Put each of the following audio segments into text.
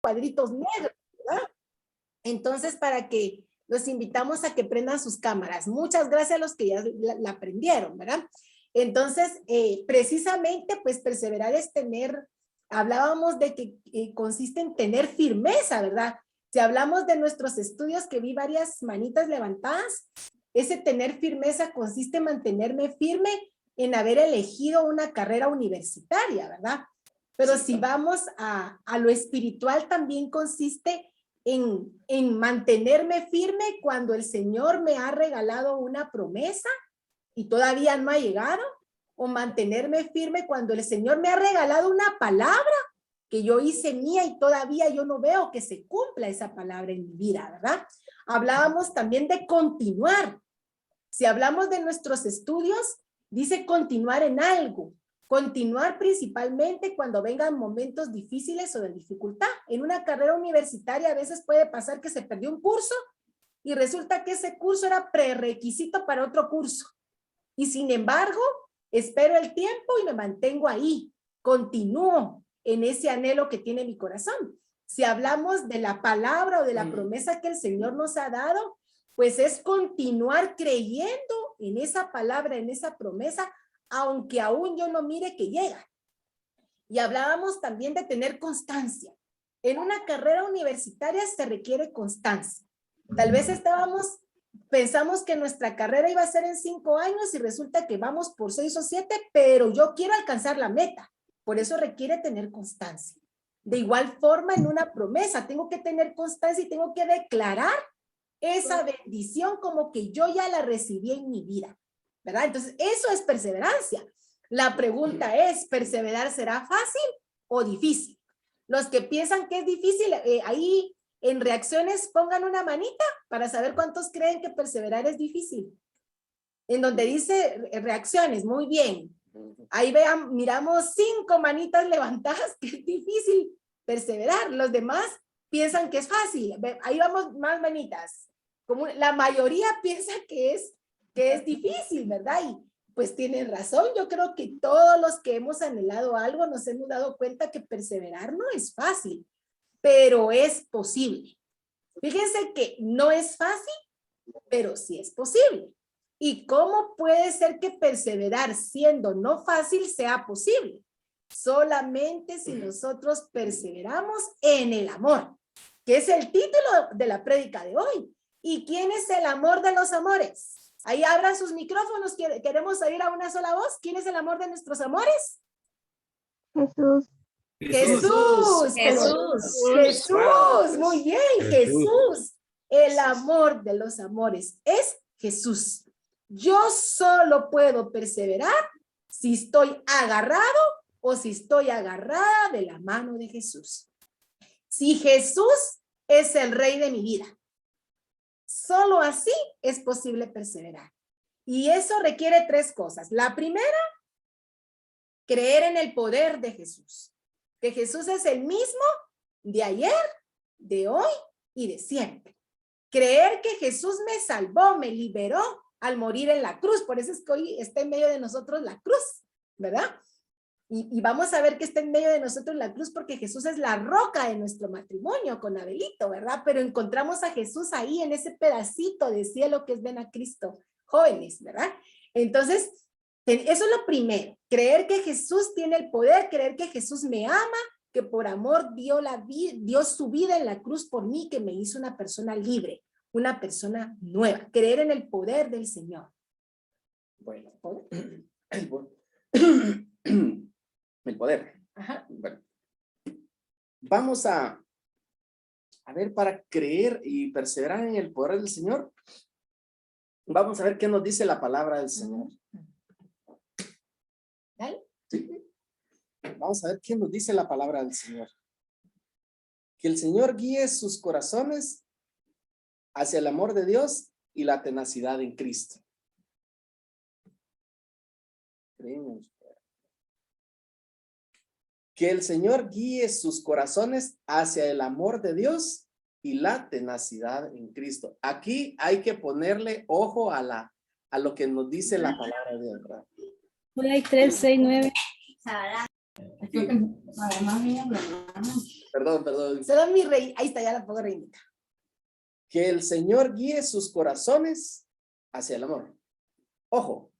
cuadritos negros, ¿verdad? Entonces, para que los invitamos a que prendan sus cámaras. Muchas gracias a los que ya la aprendieron, ¿verdad? Entonces, precisamente, pues perseverar es tener, hablábamos de que consiste en tener firmeza, ¿verdad? Si hablamos de nuestros estudios, que vi varias manitas levantadas, ese tener firmeza consiste en mantenerme firme en haber elegido una carrera universitaria, ¿verdad? Pero si vamos a lo espiritual, también consiste en mantenerme firme cuando el Señor me ha regalado una promesa y todavía no ha llegado, o mantenerme firme cuando el Señor me ha regalado una palabra que yo hice mía y todavía yo no veo que se cumpla esa palabra en mi vida, ¿verdad? Hablábamos también de continuar. Si hablamos de nuestros estudios, dice continuar en algo. Continuar principalmente cuando vengan momentos difíciles o de dificultad. En una carrera universitaria a veces puede pasar que se perdió un curso y resulta que ese curso era prerequisito para otro curso. Y sin embargo, espero el tiempo y me mantengo ahí. Continúo en ese anhelo que tiene mi corazón. Si hablamos de la palabra o de la promesa que el Señor nos ha dado, pues es continuar creyendo en esa palabra, en esa promesa, aunque aún yo no mire que llega. Y hablábamos también de tener constancia. En una carrera universitaria se requiere constancia. Tal vez pensamos que nuestra carrera iba a ser en 5 años y resulta que vamos por 6 o 7, pero yo quiero alcanzar la meta. Por eso requiere tener constancia. De igual forma, en una promesa, tengo que tener constancia y tengo que declarar esa bendición como que yo ya la recibí en mi vida, ¿verdad? Entonces, eso es perseverancia. La pregunta es, ¿perseverar será fácil o difícil? Los que piensan que es difícil, ahí en reacciones pongan una manita para saber cuántos creen que perseverar es difícil. En donde dice reacciones, muy bien. Ahí vean, miramos 5 manitas levantadas, que es difícil perseverar. Los demás piensan que es fácil. Ahí vamos, más manitas. Como la mayoría piensa que es difícil, ¿verdad? Y pues tienen razón. Yo creo que todos los que hemos anhelado algo nos hemos dado cuenta que perseverar no es fácil, pero es posible. Fíjense que no es fácil, pero sí es posible. ¿Y cómo puede ser que perseverar siendo no fácil sea posible? Solamente si nosotros perseveramos en el amor, que es el título de la prédica de hoy. ¿Y quién es el amor de los amores? Ahí abran sus micrófonos, queremos oír a una sola voz. ¿Quién es el amor de nuestros amores? Jesús. Jesús. Jesús. Muy bien, Jesús. El amor de los amores es Jesús. Yo solo puedo perseverar si estoy agarrado o si estoy agarrada de la mano de Jesús. Si Jesús es el rey de mi vida, solo así es posible perseverar. Y eso requiere 3 cosas. La primera, creer en el poder de Jesús. Que Jesús es el mismo de ayer, de hoy y de siempre. Creer que Jesús me salvó, me liberó al morir en la cruz. Por eso es que hoy está en medio de nosotros la cruz, ¿verdad? Y vamos a ver que está en medio de nosotros la cruz porque Jesús es la roca de nuestro matrimonio con Abelito, ¿verdad? Pero encontramos a Jesús ahí en ese pedacito de cielo que es ven a Cristo, jóvenes, ¿verdad? Entonces, eso es lo primero, creer que Jesús tiene el poder, creer que Jesús me ama, que por amor dio su vida en la cruz por mí, que me hizo una persona libre, una persona nueva, creer en el poder del Señor. Bueno, el poder. Ajá. Bueno, vamos a ver, para creer y perseverar en el poder del Señor, vamos a ver qué nos dice la palabra del Señor. ¿Dale? Sí. Vamos a ver qué nos dice la palabra del Señor. Que el Señor guíe sus corazones hacia el amor de Dios y la tenacidad en Cristo. Creemos. Que el Señor guíe sus corazones hacia el amor de Dios y la tenacidad en Cristo. Aquí hay que ponerle ojo a lo que nos dice la palabra de Dios, ¿verdad? Hola, 3, 6, 9. Perdón. Solo mi rey, ahí está, ya la pongo reinita. Que el Señor guíe sus corazones hacia el amor. Ojo,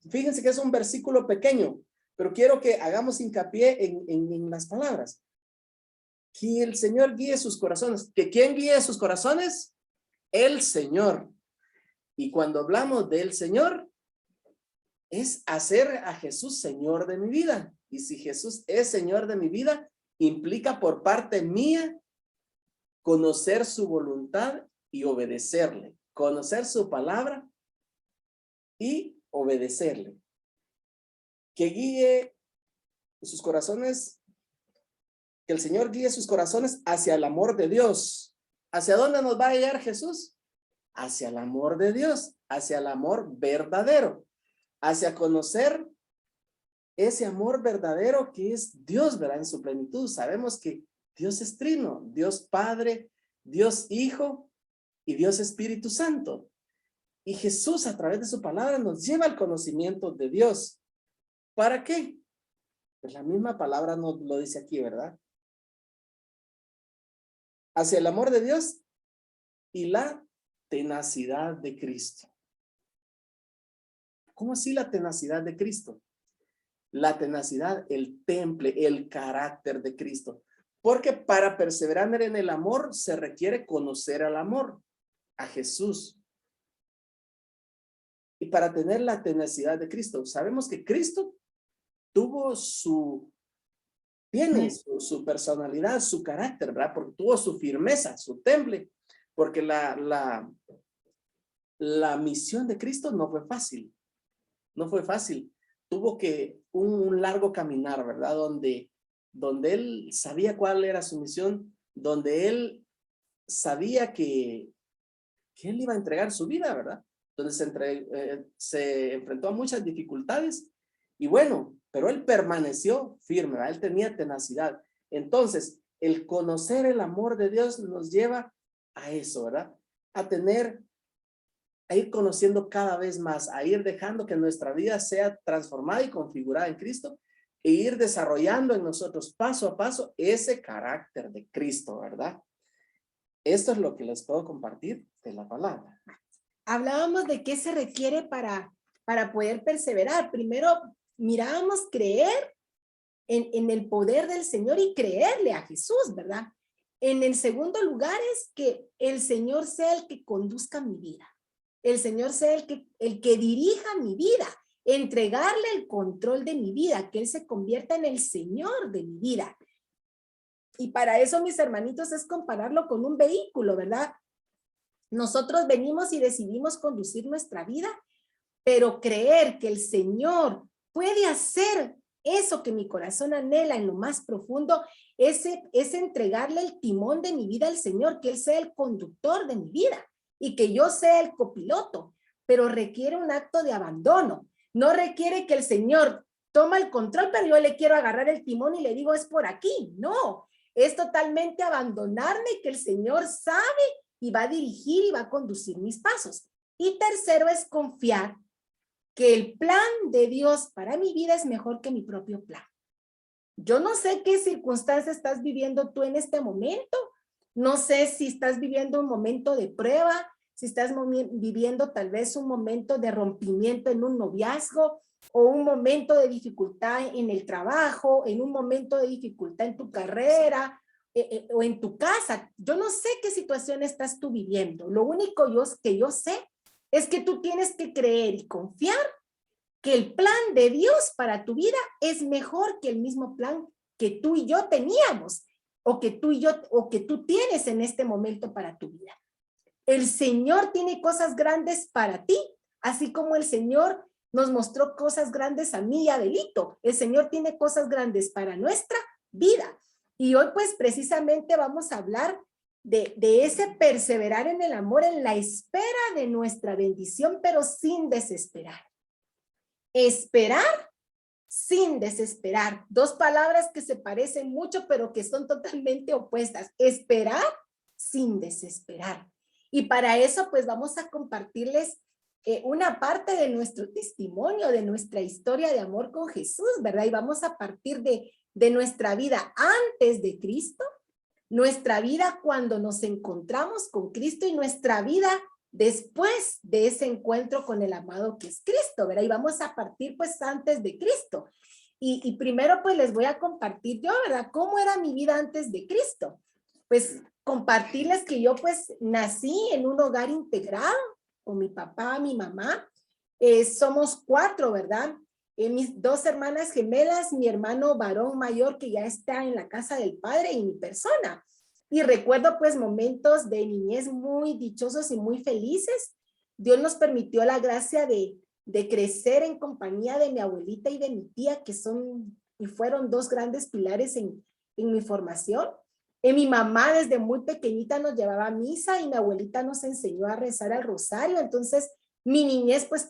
fíjense que es un versículo pequeño, pero quiero que hagamos hincapié en las palabras. Que el Señor guíe sus corazones. ¿Que quién guíe sus corazones? El Señor. Y cuando hablamos del Señor, es hacer a Jesús Señor de mi vida. Y si Jesús es Señor de mi vida, implica por parte mía conocer su voluntad y obedecerle. Conocer su palabra y obedecerle. Que guíe sus corazones, que el Señor guíe sus corazones hacia el amor de Dios. ¿Hacia dónde nos va a guiar Jesús? Hacia el amor de Dios, hacia el amor verdadero, hacia conocer ese amor verdadero que es Dios, ¿verdad? En su plenitud. Sabemos que Dios es trino, Dios Padre, Dios Hijo y Dios Espíritu Santo. Y Jesús a través de su palabra nos lleva al conocimiento de Dios. ¿Para qué? Pues la misma palabra nos lo dice aquí, ¿verdad? Hacia el amor de Dios y la tenacidad de Cristo. ¿Cómo así la tenacidad de Cristo? La tenacidad, el temple, el carácter de Cristo. Porque para perseverar en el amor se requiere conocer al amor, a Jesús. Y para tener la tenacidad de Cristo, sabemos que Cristo tiene su personalidad, su carácter, ¿verdad? Porque tuvo su firmeza, su temple. Porque la misión de Cristo no fue fácil. No fue fácil. Tuvo que un largo caminar, ¿verdad? Donde él sabía cuál era su misión, donde él sabía que él iba a entregar su vida, ¿verdad? Donde se enfrentó a muchas dificultades y bueno, pero él permaneció firme, ¿verdad? Él tenía tenacidad. Entonces, el conocer el amor de Dios nos lleva a eso, ¿verdad? A ir conociendo cada vez más, a ir dejando que nuestra vida sea transformada y configurada en Cristo e ir desarrollando en nosotros paso a paso ese carácter de Cristo, ¿verdad? Esto es lo que les puedo compartir de la palabra. Hablábamos de qué se requiere para poder perseverar. Primero, mirábamos creer en el poder del Señor y creerle a Jesús, ¿verdad? En el segundo lugar es que el Señor sea el que conduzca mi vida. El Señor sea el que dirija mi vida, entregarle el control de mi vida, que Él se convierta en el Señor de mi vida. Y para eso, mis hermanitos, es compararlo con un vehículo, ¿verdad? Nosotros venimos y decidimos conducir nuestra vida, pero creer que el Señor puede hacer eso que mi corazón anhela en lo más profundo, es entregarle el timón de mi vida al Señor, que Él sea el conductor de mi vida y que yo sea el copiloto, pero requiere un acto de abandono. No requiere que el Señor toma el control, pero yo le quiero agarrar el timón y le digo, es por aquí. No, es totalmente abandonarme, que el Señor sabe y va a dirigir y va a conducir mis pasos. Y tercero es confiar que el plan de Dios para mi vida es mejor que mi propio plan. Yo no sé qué circunstancia estás viviendo tú en este momento. No sé si estás viviendo un momento de prueba, si estás viviendo tal vez un momento de rompimiento en un noviazgo o un momento de dificultad en el trabajo, en un momento de dificultad en tu carrera o en tu casa. Yo no sé qué situación estás tú viviendo. Lo único que yo sé es que tú tienes que creer y confiar que el plan de Dios para tu vida es mejor que el mismo plan que tú y yo teníamos o que tú tienes en este momento para tu vida. El Señor tiene cosas grandes para ti, así como el Señor nos mostró cosas grandes a mí y a Adelito. El Señor tiene cosas grandes para nuestra vida. Y hoy pues precisamente vamos a hablar de ese perseverar en el amor, en la espera de nuestra bendición, pero sin desesperar. Esperar sin desesperar. Dos palabras que se parecen mucho, pero que son totalmente opuestas. Esperar sin desesperar. Y para eso, pues vamos a compartirles una parte de nuestro testimonio, de nuestra historia de amor con Jesús, ¿verdad? Y vamos a partir de nuestra vida antes de Cristo, nuestra vida cuando nos encontramos con Cristo y nuestra vida después de ese encuentro con el amado que es Cristo, ¿verdad? Y vamos a partir pues antes de Cristo. Y primero pues les voy a compartir yo, ¿verdad? ¿Cómo era mi vida antes de Cristo? Pues compartirles que yo pues nací en un hogar integrado con mi papá, mi mamá. Somos 4, ¿verdad? Mis 2 hermanas gemelas, mi hermano varón mayor que ya está en la casa del padre y mi persona. Y recuerdo pues momentos de niñez muy dichosos y muy felices. Dios nos permitió la gracia de crecer en compañía de mi abuelita y de mi tía, que son y fueron 2 grandes pilares en mi formación. Mi mamá desde muy pequeñita nos llevaba a misa y mi abuelita nos enseñó a rezar al rosario. Entonces, mi niñez pues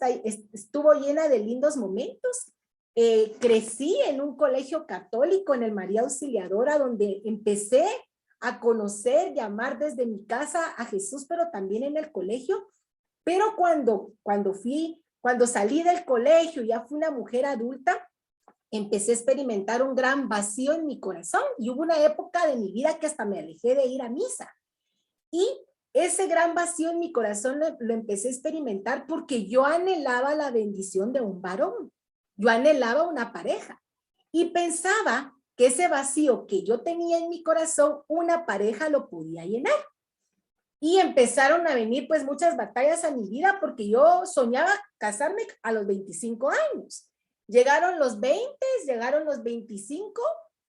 estuvo llena de lindos momentos. Crecí en un colegio católico en el María Auxiliadora, donde empecé a conocer, llamar desde mi casa a Jesús, pero también en el colegio. Pero cuando salí del colegio, ya fui una mujer adulta, empecé a experimentar un gran vacío en mi corazón y hubo una época de mi vida que hasta me alejé de ir a misa. Y ese gran vacío en mi corazón lo empecé a experimentar porque yo anhelaba la bendición de un varón. Yo anhelaba una pareja y pensaba que ese vacío que yo tenía en mi corazón, una pareja lo podía llenar. Y empezaron a venir pues muchas batallas a mi vida porque yo soñaba casarme a los 25 años. Llegaron los 20, llegaron los 25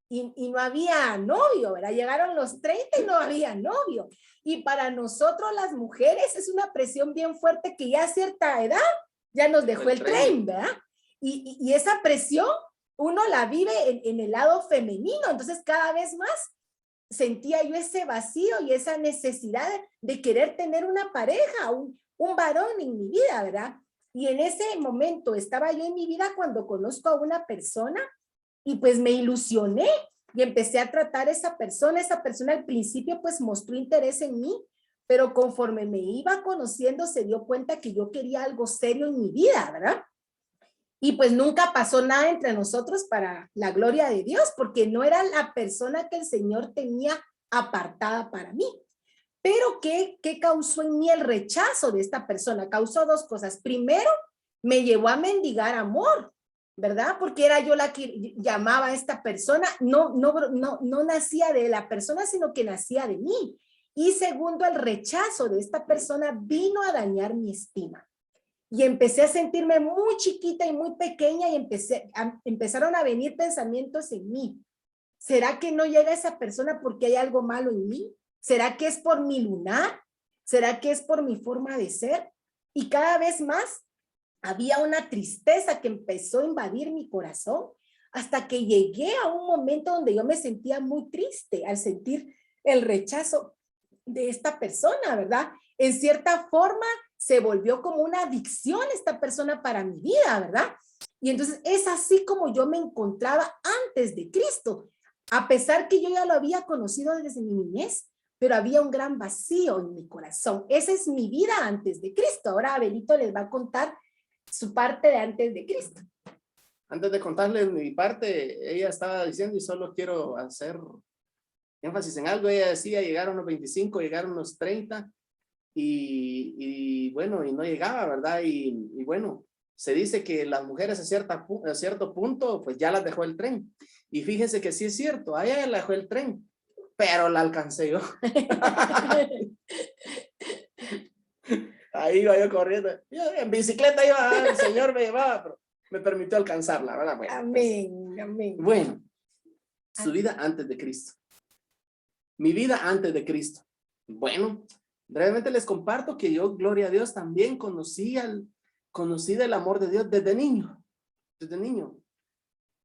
y no había novio, ¿verdad? Llegaron los 30 y no había novio. Y para nosotros las mujeres es una presión bien fuerte que ya a cierta edad ya nos dejó el tren, ¿verdad? Y esa presión uno la vive en el lado femenino, entonces cada vez más sentía yo ese vacío y esa necesidad de querer tener una pareja, un varón en mi vida, ¿verdad? Y en ese momento estaba yo en mi vida cuando conozco a una persona y pues me ilusioné y empecé a tratar a esa persona al principio pues mostró interés en mí, pero conforme me iba conociendo se dio cuenta que yo quería algo serio en mi vida, ¿verdad? Y pues nunca pasó nada entre nosotros para la gloria de Dios, porque no era la persona que el Señor tenía apartada para mí. Pero ¿qué causó en mí el rechazo de esta persona? Causó 2 cosas. Primero, me llevó a mendigar amor, ¿verdad? Porque era yo la que llamaba a esta persona, no nacía de la persona, sino que nacía de mí. Y segundo, el rechazo de esta persona vino a dañar mi estima. Y empecé a sentirme muy chiquita y muy pequeña y empezaron a venir pensamientos en mí. ¿Será que no llega esa persona porque hay algo malo en mí? ¿Será que es por mi lunar? ¿Será que es por mi forma de ser? Y cada vez más había una tristeza que empezó a invadir mi corazón hasta que llegué a un momento donde yo me sentía muy triste al sentir el rechazo de esta persona, ¿verdad? En cierta forma se volvió como una adicción esta persona para mi vida, ¿verdad? Y entonces es así como yo me encontraba antes de Cristo, a pesar que yo ya lo había conocido desde mi niñez, pero había un gran vacío en mi corazón. Esa es mi vida antes de Cristo. Ahora Abelito les va a contar su parte de antes de Cristo. Antes de contarles mi parte, ella estaba diciendo, y solo quiero hacer énfasis en algo, ella decía, llegaron los 25, llegaron los 30, y bueno, y no llegaba, ¿verdad? Y bueno, se dice que las mujeres a cierto punto, pues ya las dejó el tren. Y fíjense que sí es cierto, a ella la dejó el tren, pero la alcancé yo. Ahí iba yo corriendo. Yo en bicicleta iba, el Señor me llevaba, pero me permitió alcanzarla, ¿verdad? Bueno, amén, pues, amén. Bueno, su vida antes de Cristo. Mi vida antes de Cristo. Bueno, brevemente les comparto que yo, gloria a Dios, también conocí del amor de Dios desde niño. Desde niño.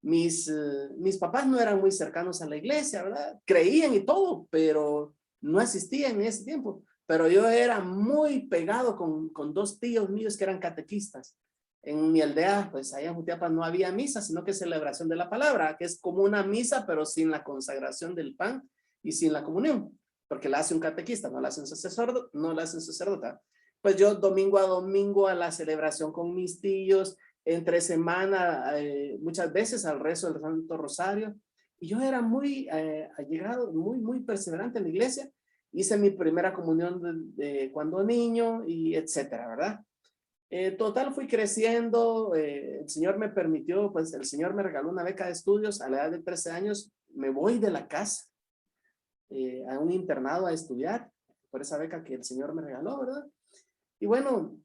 Mis papás no eran muy cercanos a la iglesia, ¿verdad? Creían y todo, pero no asistían en ese tiempo. Pero yo era muy pegado con 2 tíos míos que eran catequistas. En mi aldea, pues allá en Jutiapa no había misa, sino que celebración de la palabra, que es como una misa, pero sin la consagración del pan y sin la comunión, porque la hace un catequista, no la hace un sacerdote, pues yo domingo a domingo a la celebración con mis tíos, entre semana muchas veces al rezo del Santo Rosario. Y yo era muy allegado, muy perseverante en la iglesia. Hice mi primera comunión cuando niño y etcétera, ¿verdad? Total, fui creciendo, el Señor me permitió, pues el Señor me regaló una beca de estudios a la edad de 13 años, me voy de la casa a un internado a estudiar, por esa beca que el Señor me regaló, ¿verdad? Y bueno,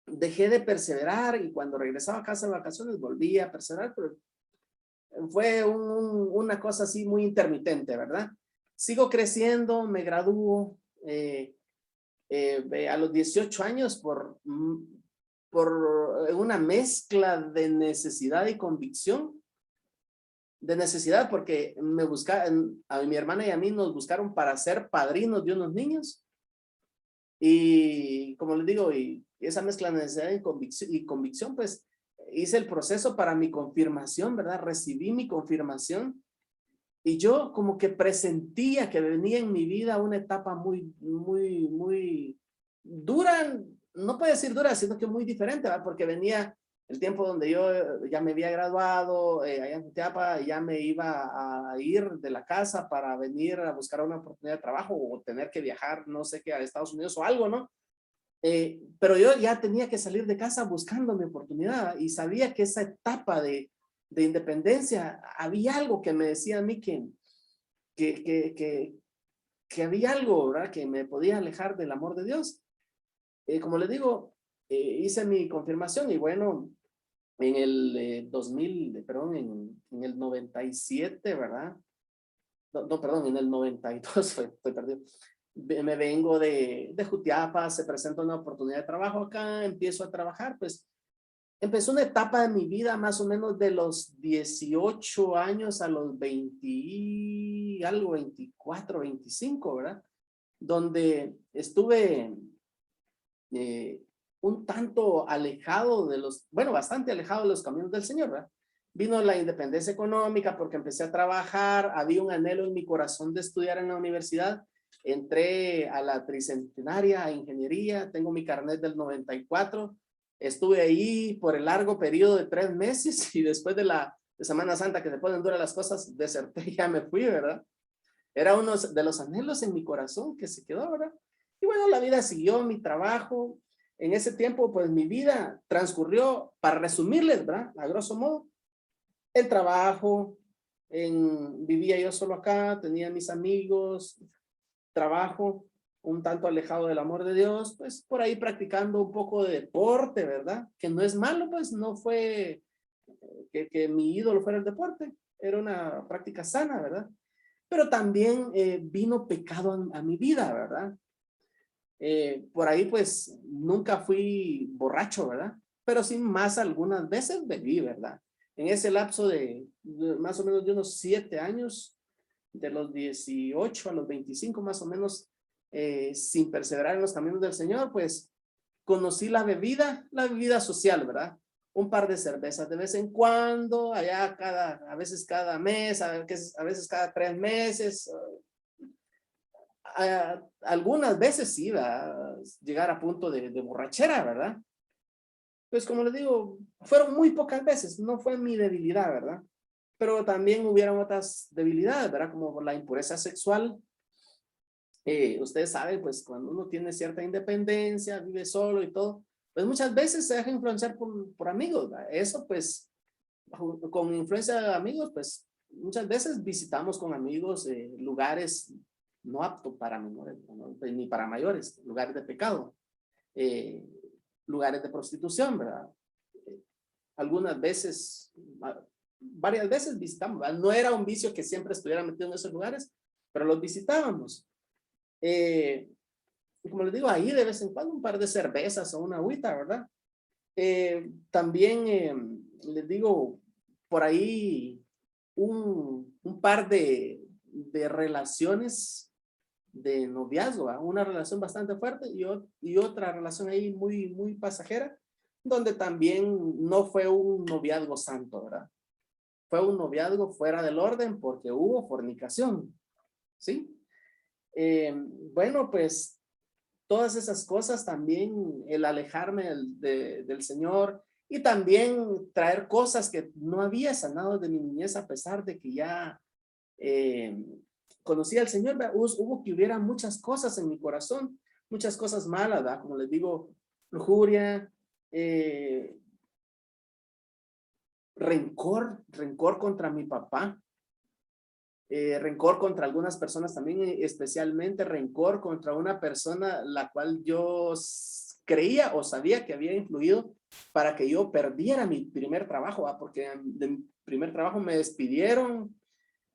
dejé de perseverar y cuando regresaba a casa de vacaciones volví a perseverar, pero fue una cosa así muy intermitente, ¿verdad? Sigo creciendo, me gradúo a los 18 años por una mezcla de necesidad y convicción. De necesidad porque me buscaron, a mi hermana y a mí nos buscaron para ser padrinos de unos niños. Y como les digo, y esa mezcla de necesidad y convicción, pues hice el proceso para mi confirmación, ¿verdad? Recibí mi confirmación. Y yo como que presentía que venía en mi vida una etapa muy dura, no puedo decir dura, sino que muy diferente, ¿verdad? Porque venía el tiempo donde yo ya me había graduado, allá en Jutiapa, ya me iba a ir de la casa para venir a buscar una oportunidad de trabajo o tener que viajar, no sé qué, a Estados Unidos o algo, ¿no? Pero yo ya tenía que salir de casa buscando mi oportunidad y sabía que esa etapa de independencia, había algo que me decía a mí que había algo, ¿verdad? Que me podía alejar del amor de Dios. Como les digo, hice mi confirmación y bueno, en el 2000, perdón, en el 97, ¿verdad? No, perdón, en el 92, estoy perdido. Me vengo de Jutiapa, se presenta una oportunidad de trabajo acá, empiezo a trabajar, pues empezó una etapa de mi vida más o menos de los 18 años a los 20, algo 24, 25, ¿verdad? Donde estuve un tanto alejado de los, bueno, bastante alejado de los caminos del Señor, ¿verdad? Vino la independencia económica porque empecé a trabajar, había un anhelo en mi corazón de estudiar en la universidad, entré a la tricentenaria, a ingeniería, tengo mi carnet del 94, estuve ahí por el largo periodo de 3 meses y después de Semana Santa que se ponen duras las cosas, deserté y ya me fui, ¿verdad? Era uno de los anhelos en mi corazón que se quedó, ¿verdad? Y bueno, la vida siguió, mi trabajo. En ese tiempo, pues mi vida transcurrió, para resumirles, ¿verdad? A grosso modo, el trabajo, vivía yo solo acá, tenía mis amigos, trabajo, un tanto alejado del amor de Dios, pues por ahí practicando un poco de deporte, ¿verdad? Que no es malo, pues no fue que mi ídolo fuera el deporte, era una práctica sana, ¿verdad? Pero también vino pecado a mi vida, ¿verdad? Por ahí pues nunca fui borracho, ¿verdad? Pero sí más algunas veces bebí, ¿verdad? En ese lapso de más o menos de unos 7 años, de los 18 a los 25 más o menos, sin perseverar en los caminos del Señor, pues conocí la bebida social, ¿verdad? Un par de cervezas de vez en cuando, allá a veces cada mes, a veces cada 3 meses, algunas veces sí va a llegar a punto de borrachera, ¿verdad? Pues como les digo, fueron muy pocas veces, no fue mi debilidad, ¿verdad? Pero también hubieron otras debilidades, ¿verdad? Como la impureza sexual. Ustedes saben, pues cuando uno tiene cierta independencia, vive solo y todo, pues muchas veces se deja influenciar por amigos, ¿verdad? Eso pues, con influencia de amigos, pues muchas veces visitamos con amigos lugares no aptos para menores, ¿no? Ni para mayores, lugares de pecado, eh, lugares de prostitución, ¿verdad? Algunas veces, varias veces visitamos, ¿verdad? No era un vicio que siempre estuviera metido en esos lugares, pero los visitábamos. Y como les digo, ahí de vez en cuando un par de cervezas o una agüita, ¿verdad? También les digo, por ahí un par de relaciones de noviazgo, ¿verdad? Una relación bastante fuerte y otra relación ahí muy pasajera, donde también no fue un noviazgo santo, ¿verdad? Fue un noviazgo fuera del orden porque hubo fornicación, ¿sí? Bueno, pues todas esas cosas, también el alejarme del Señor y también traer cosas que no había sanado de mi niñez a pesar de que ya conocía al Señor. Hubo que hubiera muchas cosas en mi corazón, muchas cosas malas, ¿verdad? Como les digo, lujuria, rencor contra mi papá, rencor contra algunas personas también, especialmente rencor contra una persona la cual yo creía o sabía que había influido para que yo perdiera mi primer trabajo, porque de mi primer trabajo me despidieron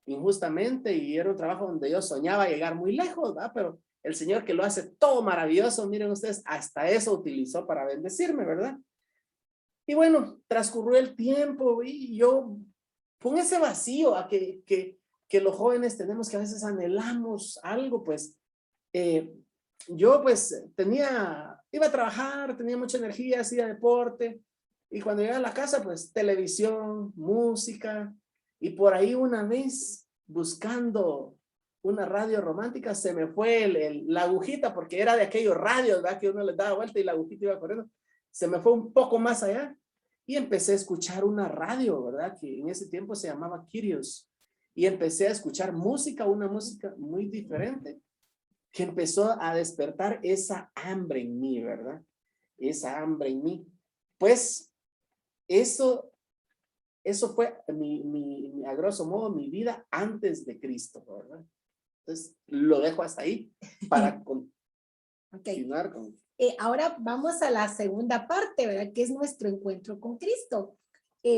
injustamente y era un trabajo donde yo soñaba llegar muy lejos, ¿verdad? Pero el Señor, que lo hace todo maravilloso, miren ustedes, hasta eso utilizó para bendecirme, ¿verdad? Y bueno, transcurrió el tiempo y yo con ese vacío a que los jóvenes tenemos, que a veces anhelamos algo, pues yo pues iba a trabajar, tenía mucha energía, hacía deporte, y cuando llegaba a la casa, pues televisión, música, y por ahí una vez buscando una radio romántica se me fue la agujita, porque era de aquellos radios, ¿verdad? Que uno les daba vuelta y la agujita iba corriendo. Se me fue un poco más allá y empecé a escuchar una radio, ¿verdad? Que en ese tiempo se llamaba Kyrios. Y empecé a escuchar música, una música muy diferente, que empezó a despertar esa hambre en mí, ¿verdad? Esa hambre en mí. Pues eso fue a grosso modo mi vida antes de Cristo, ¿verdad? Entonces lo dejo hasta ahí para continuar con... Ahora vamos a la segunda parte, ¿verdad? Que es nuestro encuentro con Cristo.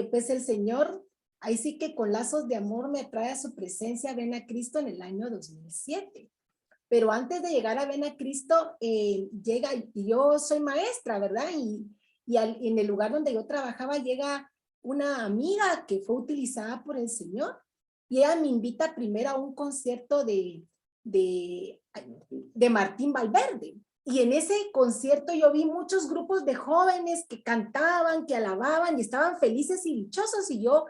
Pues el Señor, ahí sí que con lazos de amor me atrae a su presencia, ven a Cristo en el año 2007. Pero antes de llegar a ven a Cristo, llega, y yo soy maestra, ¿verdad? En el lugar donde yo trabajaba llega una amiga que fue utilizada por el Señor y ella me invita primero a un concierto de Martín Valverde. Y en ese concierto yo vi muchos grupos de jóvenes que cantaban, que alababan y estaban felices y dichosos. Y yo,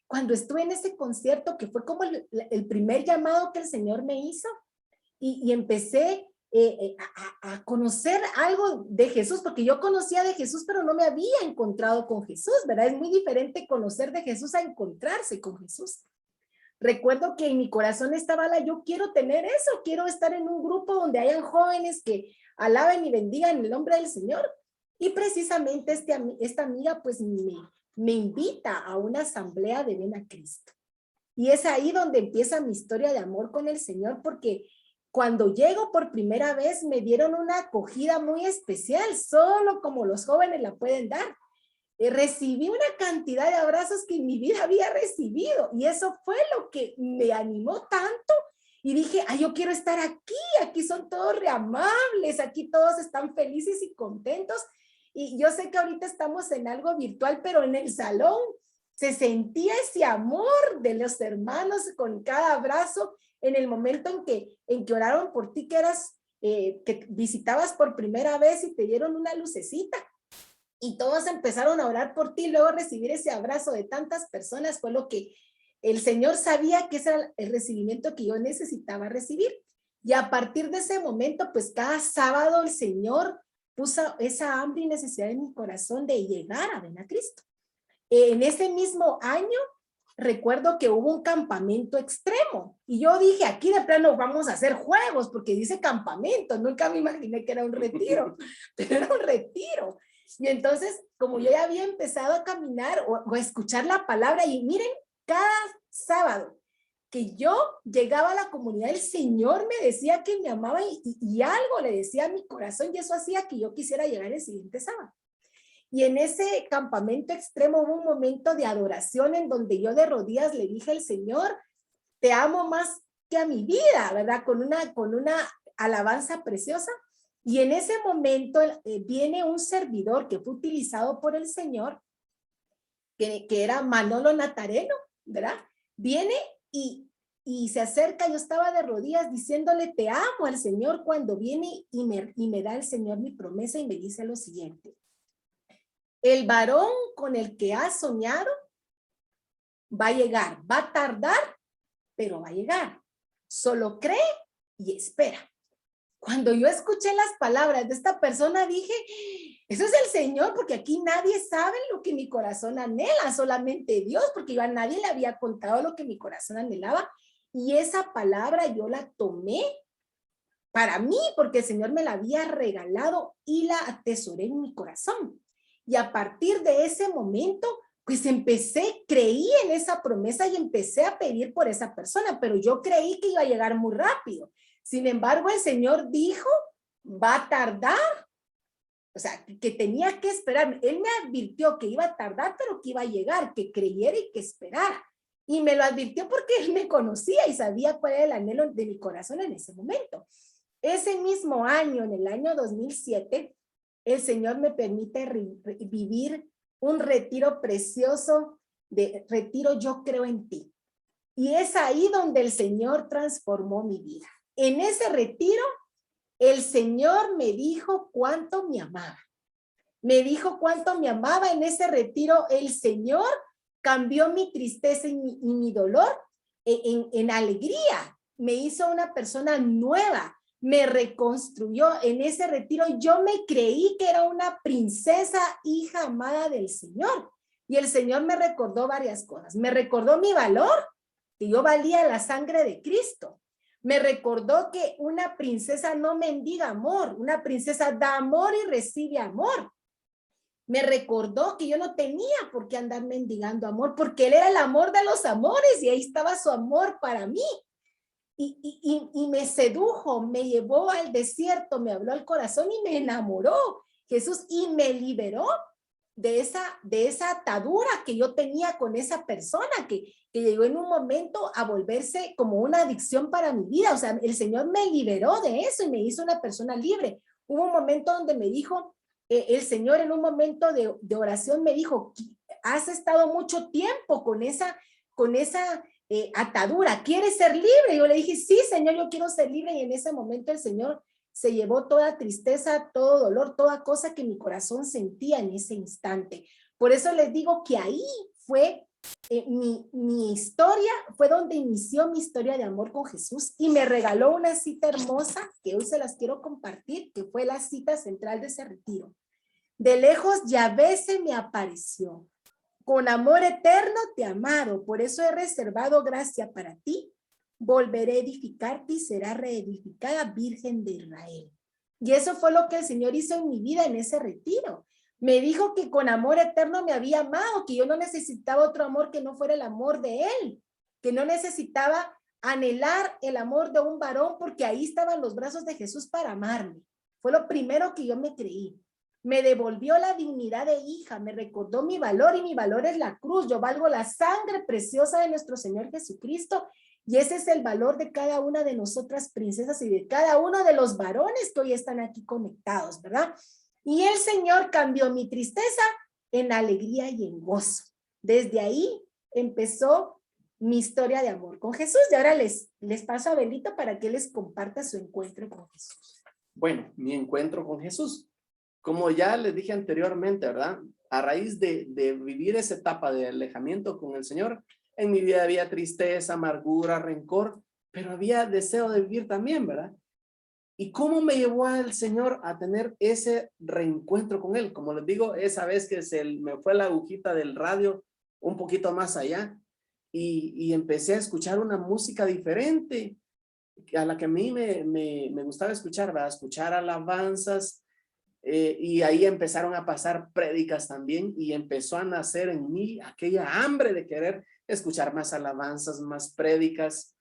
cuando estuve en ese concierto, que fue como el primer llamado que el Señor me hizo, y empecé a conocer algo de Jesús, porque yo conocía de Jesús, pero no me había encontrado con Jesús, ¿verdad? Es muy diferente conocer de Jesús a encontrarse con Jesús. Recuerdo que en mi corazón estaba yo quiero tener eso, quiero estar en un grupo donde hayan jóvenes que alaben y bendigan el nombre del Señor. Y precisamente esta amiga pues me invita a una asamblea de Ven a Cristo. Y es ahí donde empieza mi historia de amor con el Señor, porque cuando llego por primera vez me dieron una acogida muy especial, solo como los jóvenes la pueden dar. Recibí una cantidad de abrazos que en mi vida había recibido y eso fue lo que me animó tanto y dije, yo quiero estar aquí son todos re amables, aquí todos están felices y contentos. Y yo sé que ahorita estamos en algo virtual, pero en el salón se sentía ese amor de los hermanos con cada abrazo en el momento en que oraron por ti, que visitabas por primera vez y te dieron una lucecita. Y todos empezaron a orar por ti, luego recibir ese abrazo de tantas personas fue lo que el Señor sabía que ese era el recibimiento que yo necesitaba recibir. Y a partir de ese momento, pues cada sábado el Señor puso esa hambre y necesidad en mi corazón de llegar a Ven a Cristo. En ese mismo año, recuerdo que hubo un campamento extremo y yo dije, aquí de plano vamos a hacer juegos, porque dice campamento, nunca me imaginé que era un retiro, pero era un retiro. Y entonces, como yo ya había empezado a caminar o a escuchar la palabra, y miren, cada sábado que yo llegaba a la comunidad, el Señor me decía que me amaba y algo le decía a mi corazón, y eso hacía que yo quisiera llegar el siguiente sábado. Y en ese campamento extremo hubo un momento de adoración en donde yo de rodillas le dije al Señor, te amo más que a mi vida, ¿verdad? Con una alabanza preciosa. Y en ese momento viene un servidor que fue utilizado por el Señor, que era Manolo Natareno, ¿verdad? Viene y se acerca, yo estaba de rodillas diciéndole, te amo al Señor, cuando viene y me da el Señor mi promesa y me dice lo siguiente. El varón con el que has soñado va a llegar, va a tardar, pero va a llegar. Solo cree y espera. Cuando yo escuché las palabras de esta persona, dije, eso es el Señor, porque aquí nadie sabe lo que mi corazón anhela, solamente Dios, porque yo a nadie le había contado lo que mi corazón anhelaba. Y esa palabra yo la tomé para mí, porque el Señor me la había regalado y la atesoré en mi corazón. Y a partir de ese momento, pues creí en esa promesa y empecé a pedir por esa persona, pero yo creí que iba a llegar muy rápido. Sin embargo, el Señor dijo, va a tardar, o sea, que tenía que esperar. Él me advirtió que iba a tardar, pero que iba a llegar, que creyera y que esperara. Y me lo advirtió porque Él me conocía y sabía cuál era el anhelo de mi corazón en ese momento. Ese mismo año, en el año 2007, el Señor me permite vivir un retiro precioso de retiro Yo Creo en Ti. Y es ahí donde el Señor transformó mi vida. En ese retiro, el Señor me dijo cuánto me amaba. Me dijo cuánto me amaba. En ese retiro, el Señor cambió mi tristeza y mi dolor en alegría. Me hizo una persona nueva. Me reconstruyó. En ese retiro yo me creí que era una princesa, hija amada del Señor. Y el Señor me recordó varias cosas. Me recordó mi valor, que yo valía la sangre de Cristo. Me recordó que una princesa no mendiga amor, una princesa da amor y recibe amor. Me recordó que yo no tenía por qué andar mendigando amor, porque Él era el amor de los amores y ahí estaba su amor para mí. Y me sedujo, me llevó al desierto, me habló al corazón y me enamoró Jesús y me liberó de esa atadura que yo tenía con esa persona que llegó en un momento a volverse como una adicción para mi vida. O sea, el Señor me liberó de eso y me hizo una persona libre. Hubo un momento donde me dijo, el Señor en un momento de oración me dijo, has estado mucho tiempo con esa atadura, ¿quieres ser libre? Yo le dije, sí, Señor, yo quiero ser libre. Y en ese momento el Señor se llevó toda tristeza, todo dolor, toda cosa que mi corazón sentía en ese instante. Por eso les digo que ahí fue mi historia, fue donde inició mi historia de amor con Jesús y me regaló una cita hermosa que hoy se las quiero compartir, que fue la cita central de ese retiro. De lejos Yahvé se me apareció. Con amor eterno te he amado, por eso he reservado gracia para ti. Volveré a edificarte y será reedificada Virgen de Israel. Y eso fue lo que el Señor hizo en mi vida en ese retiro. Me dijo que con amor eterno me había amado, que yo no necesitaba otro amor que no fuera el amor de Él, que no necesitaba anhelar el amor de un varón porque ahí estaban los brazos de Jesús para amarme. Fue lo primero que yo me creí. Me devolvió la dignidad de hija, me recordó mi valor y mi valor es la cruz. Yo valgo la sangre preciosa de nuestro Señor Jesucristo y ese es el valor de cada una de nosotras princesas y de cada uno de los varones que hoy están aquí conectados, ¿verdad? Y el Señor cambió mi tristeza en alegría y en gozo. Desde ahí empezó mi historia de amor con Jesús y ahora les paso a Benito para que les comparta su encuentro con Jesús. Bueno, mi encuentro con Jesús. Como ya les dije anteriormente, ¿verdad? A raíz de vivir esa etapa de alejamiento con el Señor, en mi vida había tristeza, amargura, rencor, pero había deseo de vivir también, ¿verdad? ¿Y cómo me llevó al Señor a tener ese reencuentro con Él? Como les digo, esa vez que me fue la agujita del radio un poquito más allá y empecé a escuchar una música diferente a la que a mí me gustaba escuchar, ¿verdad? Escuchar alabanzas, y ahí empezaron a pasar prédicas también y empezó a nacer en mí aquella hambre de querer escuchar más alabanzas, más prédicas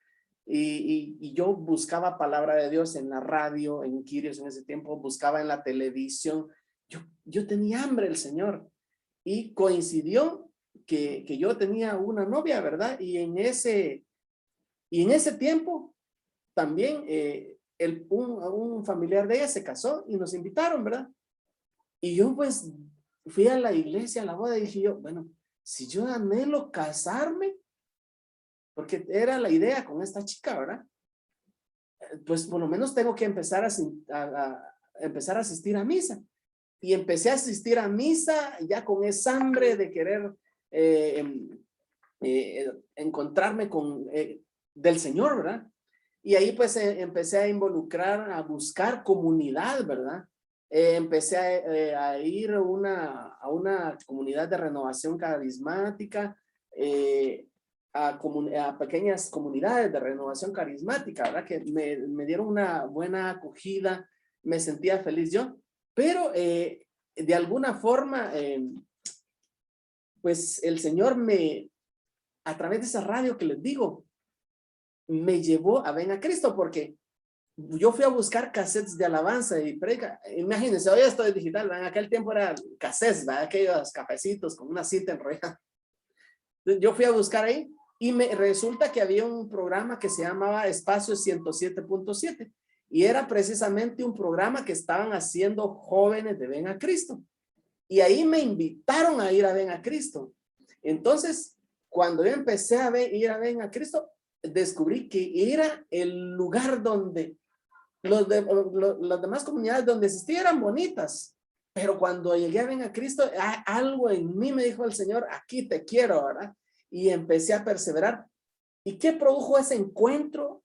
y yo buscaba palabra de Dios en la radio, en Quirios en ese tiempo, buscaba en la televisión. Yo tenía hambre del Señor y coincidió que yo tenía una novia, ¿verdad? Y en ese tiempo también un familiar de ella se casó y nos invitaron, ¿verdad? Y yo pues fui a la iglesia, a la boda y dije yo, bueno, si yo anhelo casarme, porque era la idea con esta chica, ¿verdad? Pues por lo menos tengo que empezar empezar a asistir a misa. Y empecé a asistir a misa ya con esa hambre de querer encontrarme con del Señor, ¿verdad? Y ahí pues empecé a involucrar, a buscar comunidad, ¿verdad? Empecé a ir a una comunidad de renovación carismática, a pequeñas comunidades de renovación carismática, ¿verdad? Que me dieron una buena acogida, me sentía feliz yo, pero de alguna forma, pues el Señor a través de esa radio que les digo, me llevó a Ven a Cristo, porque yo fui a buscar cassettes de alabanza y predica. Imagínense, hoy esto es digital, ¿verdad? En aquel tiempo eran cassettes, ¿verdad? Aquellos cafecitos con una cinta enrollada. Yo fui a buscar ahí y me resulta que había un programa que se llamaba Espacio 107.7 y era precisamente un programa que estaban haciendo jóvenes de Ven a Cristo. Y ahí me invitaron a ir a Ven a Cristo. Entonces, cuando yo empecé a ir a Ven a Cristo, descubrí que era el lugar donde las demás comunidades donde existía eran bonitas, pero cuando llegué a Ven a Cristo, algo en mí me dijo el Señor, aquí te quiero, ¿verdad? Y empecé a perseverar. ¿Y qué produjo ese encuentro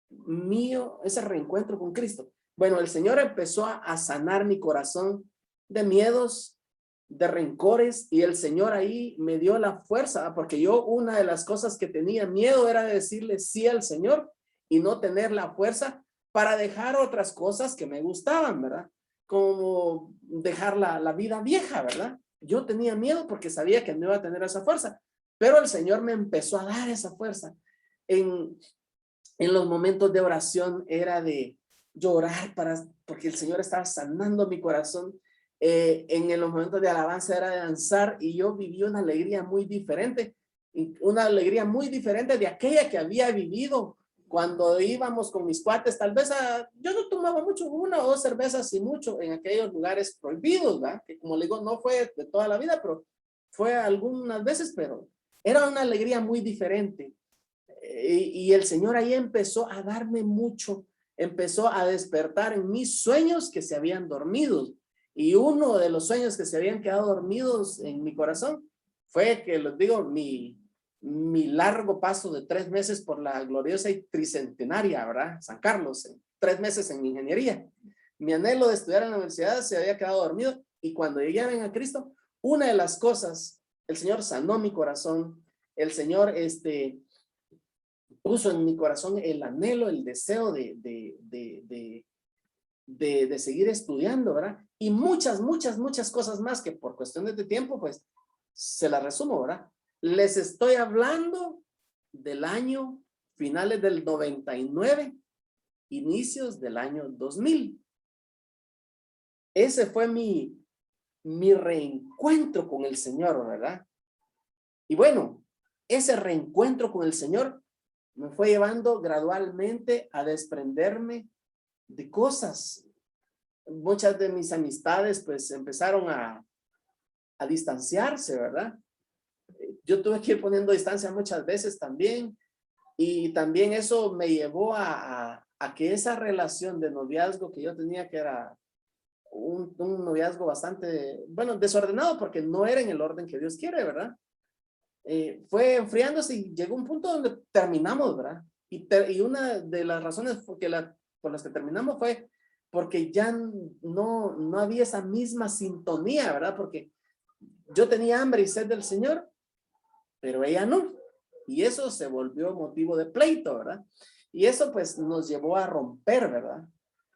mío, ese reencuentro con Cristo? Bueno, el Señor empezó a sanar mi corazón de miedos, de rencores, y el Señor ahí me dio la fuerza, porque yo una de las cosas que tenía miedo era de decirle sí al Señor y no tener la fuerza para dejar otras cosas que me gustaban, ¿verdad? Como dejar la vida vieja, ¿verdad? Yo tenía miedo porque sabía que no iba a tener esa fuerza, pero el Señor me empezó a dar esa fuerza. En los momentos de oración era de llorar porque el Señor estaba sanando mi corazón. En los momentos de alabanza era de danzar y yo viví una alegría muy diferente de aquella que había vivido cuando íbamos con mis cuates. Tal vez yo no tomaba mucho, una o dos cervezas y mucho en aquellos lugares prohibidos, ¿verdad? Que como le digo, no fue de toda la vida, pero fue algunas veces, pero era una alegría muy diferente. Y el Señor ahí empezó a darme mucho, empezó a despertar en mis sueños que se habían dormido. Y uno de los sueños que se habían quedado dormidos en mi corazón fue que, les digo, mi largo paso de 3 meses por la gloriosa y tricentenaria, ¿verdad? San Carlos, 3 meses en ingeniería. Mi anhelo de estudiar en la universidad se había quedado dormido y cuando llegué a Ven a Cristo, una de las cosas, el Señor sanó mi corazón, el Señor puso en mi corazón el anhelo, el deseo de seguir estudiando, ¿verdad? Y muchas cosas más que por cuestiones de tiempo, pues, se las resumo, ¿verdad? Les estoy hablando del año, finales del 99, inicios del año 2000. Ese fue mi reencuentro con el Señor, ¿verdad? Y bueno, ese reencuentro con el Señor me fue llevando gradualmente a desprenderme de cosas. Muchas de mis amistades pues empezaron a distanciarse, ¿verdad? Yo tuve que ir poniendo distancia muchas veces también, y también eso me llevó a que esa relación de noviazgo que yo tenía, que era un noviazgo bastante, bueno, desordenado porque no era en el orden que Dios quiere, ¿verdad? Fue enfriándose y llegó un punto donde terminamos, ¿verdad? Y una de las razones por las que terminamos fue porque ya no había esa misma sintonía, ¿verdad? Porque yo tenía hambre y sed del Señor, pero ella no. Y eso se volvió motivo de pleito, ¿verdad? Y eso pues nos llevó a romper, ¿verdad?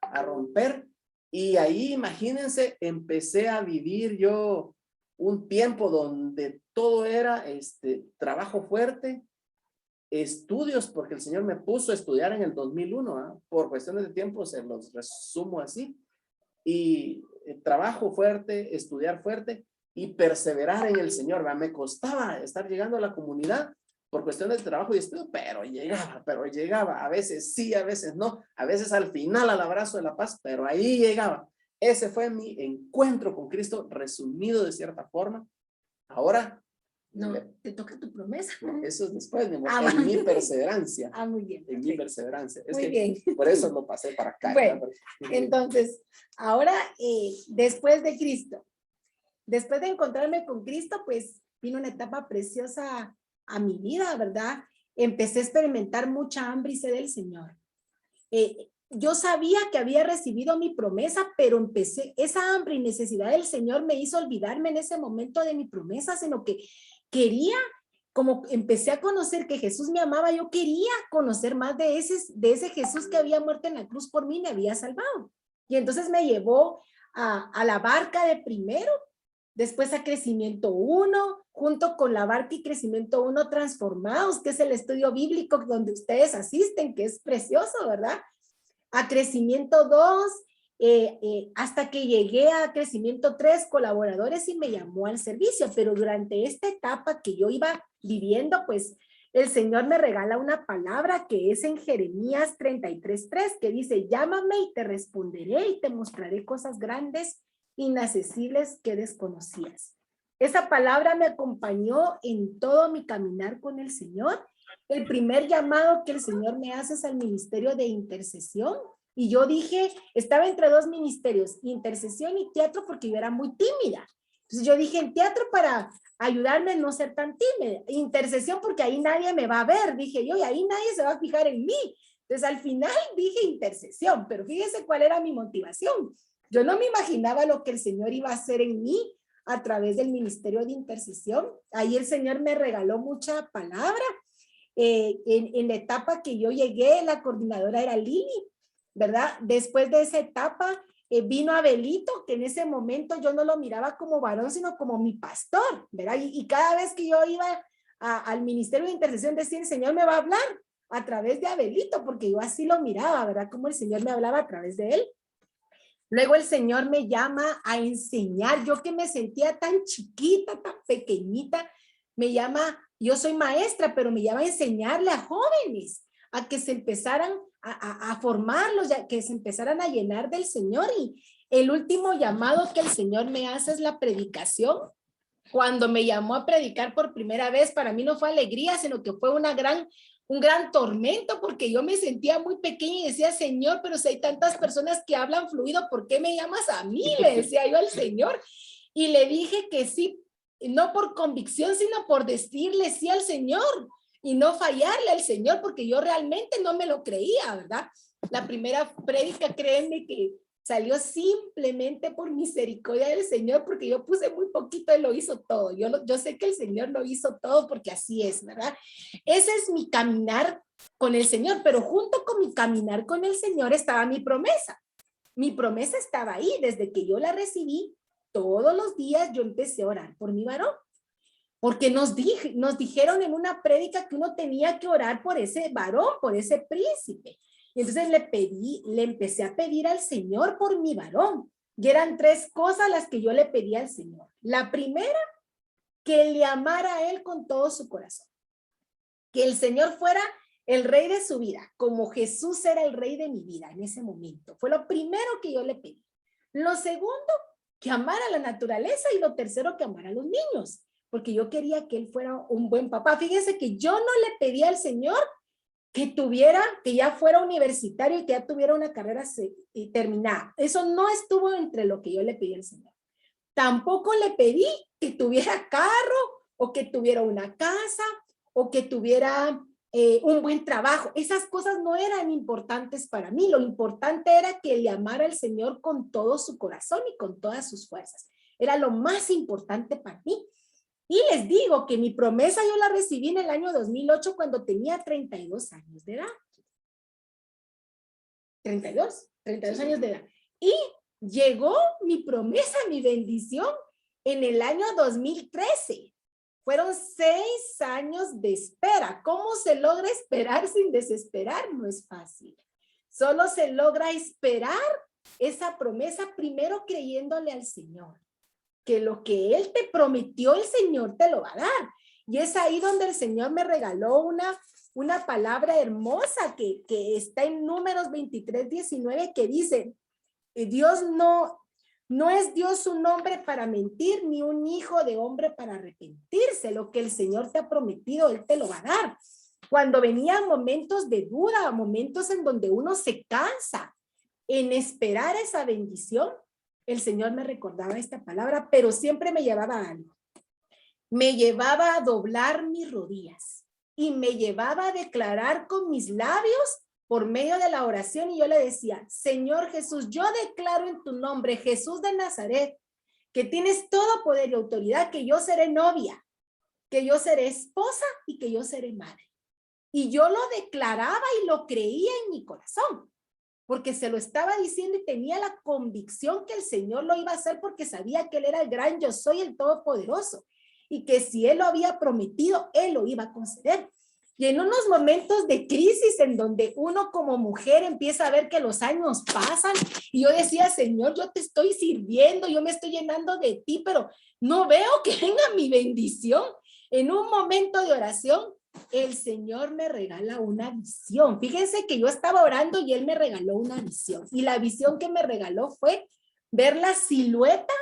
A romper. Y ahí, imagínense, empecé a vivir yo un tiempo donde todo era trabajo fuerte, estudios, porque el Señor me puso a estudiar en el 2001, ¿eh? Por cuestiones de tiempo se los resumo así. Y trabajo fuerte, estudiar fuerte y perseverar en el Señor, ¿verdad? Me costaba estar llegando a la comunidad por cuestiones de trabajo y estudio, pero llegaba, a veces sí, a veces no, a veces al final al abrazo de la paz, pero ahí llegaba. Ese fue mi encuentro con Cristo, resumido de cierta forma. Ahora, no, te toca tu promesa. Eso es después, mi amor, en mi perseverancia. Muy bien. En mi perseverancia. Es muy que bien. por eso lo pasé para acá. Bueno, entonces, ahora, después de Cristo, después de encontrarme con Cristo, pues vino una etapa preciosa a mi vida, ¿verdad? Empecé a experimentar mucha hambre y sed del Señor. yo sabía que había recibido mi promesa, pero esa hambre y necesidad del Señor me hizo olvidarme en ese momento de mi promesa, sino que quería, como empecé a conocer que Jesús me amaba, yo quería conocer más de ese Jesús que había muerto en la cruz por mí y me había salvado. Y entonces me llevó a la barca de primero, después a Crecimiento 1, junto con la barca y Crecimiento 1 Transformados, que es el estudio bíblico donde ustedes asisten, que es precioso, ¿verdad? A Crecimiento 2, hasta que llegué a Crecimiento 3, colaboradores, y me llamó al servicio. Pero durante esta etapa que yo iba viviendo, pues el Señor me regala una palabra que es en Jeremías 33:3, que dice: llámame y te responderé y te mostraré cosas grandes, inaccesibles que desconocías. Esa palabra me acompañó en todo mi caminar con el Señor. El primer llamado que el Señor me hace es al ministerio de intercesión. Y yo dije, estaba entre dos ministerios, intercesión y teatro, porque yo era muy tímida. Entonces yo dije, en teatro para ayudarme a no ser tan tímida. Intercesión porque ahí nadie me va a ver, dije yo, y ahí nadie se va a fijar en mí. Entonces al final dije intercesión, pero fíjense cuál era mi motivación. Yo no me imaginaba lo que el Señor iba a hacer en mí a través del ministerio de intercesión. Ahí el Señor me regaló mucha palabra. En la etapa que yo llegué, la coordinadora era Lili, ¿verdad? Después de esa etapa vino Abelito, que en ese momento yo no lo miraba como varón, sino como mi pastor, ¿verdad? Y cada vez que yo iba al ministerio de intercesión, decía, el Señor me va a hablar a través de Abelito, porque yo así lo miraba, ¿verdad? Como el Señor me hablaba a través de él. Luego el Señor me llama a enseñar. Yo que me sentía tan chiquita, tan pequeñita, me llama, yo soy maestra, pero me llama a enseñarle a jóvenes, a que se empezaran a formarlos, que se empezaran a llenar del Señor. Y el último llamado que el Señor me hace es la predicación. Cuando me llamó a predicar por primera vez, para mí no fue alegría, sino que fue un gran tormento, porque yo me sentía muy pequeña y decía, Señor, pero si hay tantas personas que hablan fluido, ¿por qué me llamas a mí? Le decía yo al Señor. Y le dije que sí, no por convicción, sino por decirle sí al Señor y no fallarle al Señor, porque yo realmente no me lo creía, ¿verdad? La primera prédica, créanme que salió simplemente por misericordia del Señor, porque yo puse muy poquito y lo hizo todo. Yo sé que el Señor lo hizo todo porque así es, ¿verdad? Ese es mi caminar con el Señor, pero junto con mi caminar con el Señor estaba mi promesa. Mi promesa estaba ahí. Desde que yo la recibí, todos los días yo empecé a orar por mi varón, porque nos dijeron en una prédica que uno tenía que orar por ese varón, por ese príncipe. Y entonces le empecé a pedir al Señor por mi varón. Y eran 3 cosas las que yo le pedí al Señor. La primera, que le amara a él con todo su corazón. Que el Señor fuera el rey de su vida, como Jesús era el rey de mi vida en ese momento. Fue lo primero que yo le pedí. Lo segundo, que amara la naturaleza. Y lo tercero, que amara a los niños, porque yo quería que él fuera un buen papá. Fíjense que yo no le pedí al Señor que ya fuera universitario y que ya tuviera una carrera terminada. Eso no estuvo entre lo que yo le pedí al Señor. Tampoco le pedí que tuviera carro o que tuviera una casa o que tuviera un buen trabajo. Esas cosas no eran importantes para mí. Lo importante era que le amara al Señor con todo su corazón y con todas sus fuerzas. Era lo más importante para mí. Y les digo que mi promesa yo la recibí en el año 2008 cuando tenía 32 años de edad. 32 años de edad. Y llegó mi promesa, mi bendición, en el año 2013. Fueron 6 años de espera. ¿Cómo se logra esperar sin desesperar? No es fácil. Solo se logra esperar esa promesa primero creyéndole al Señor, que lo que Él te prometió, el Señor te lo va a dar. Y es ahí donde el Señor me regaló una palabra hermosa que está en Números 23:19, que dice, Dios no es Dios un hombre para mentir, ni un hijo de hombre para arrepentirse. Lo que el Señor te ha prometido, Él te lo va a dar. Cuando venían momentos de duda, momentos en donde uno se cansa en esperar esa bendición, el Señor me recordaba esta palabra, pero siempre me llevaba a algo. Me llevaba a doblar mis rodillas y me llevaba a declarar con mis labios por medio de la oración y yo le decía, Señor Jesús, yo declaro en tu nombre, Jesús de Nazaret, que tienes todo poder y autoridad, que yo seré novia, que yo seré esposa y que yo seré madre. Y yo lo declaraba y lo creía en mi corazón, porque se lo estaba diciendo y tenía la convicción que el Señor lo iba a hacer porque sabía que Él era el gran yo soy, el todopoderoso, y que si Él lo había prometido, Él lo iba a conceder. Y en unos momentos de crisis en donde uno como mujer empieza a ver que los años pasan y yo decía, Señor, yo te estoy sirviendo, yo me estoy llenando de ti, pero no veo que venga mi bendición. En un momento de oración, el Señor me regala una visión. Fíjense que yo estaba orando y Él me regaló una visión. Y la visión que me regaló fue ver la silueta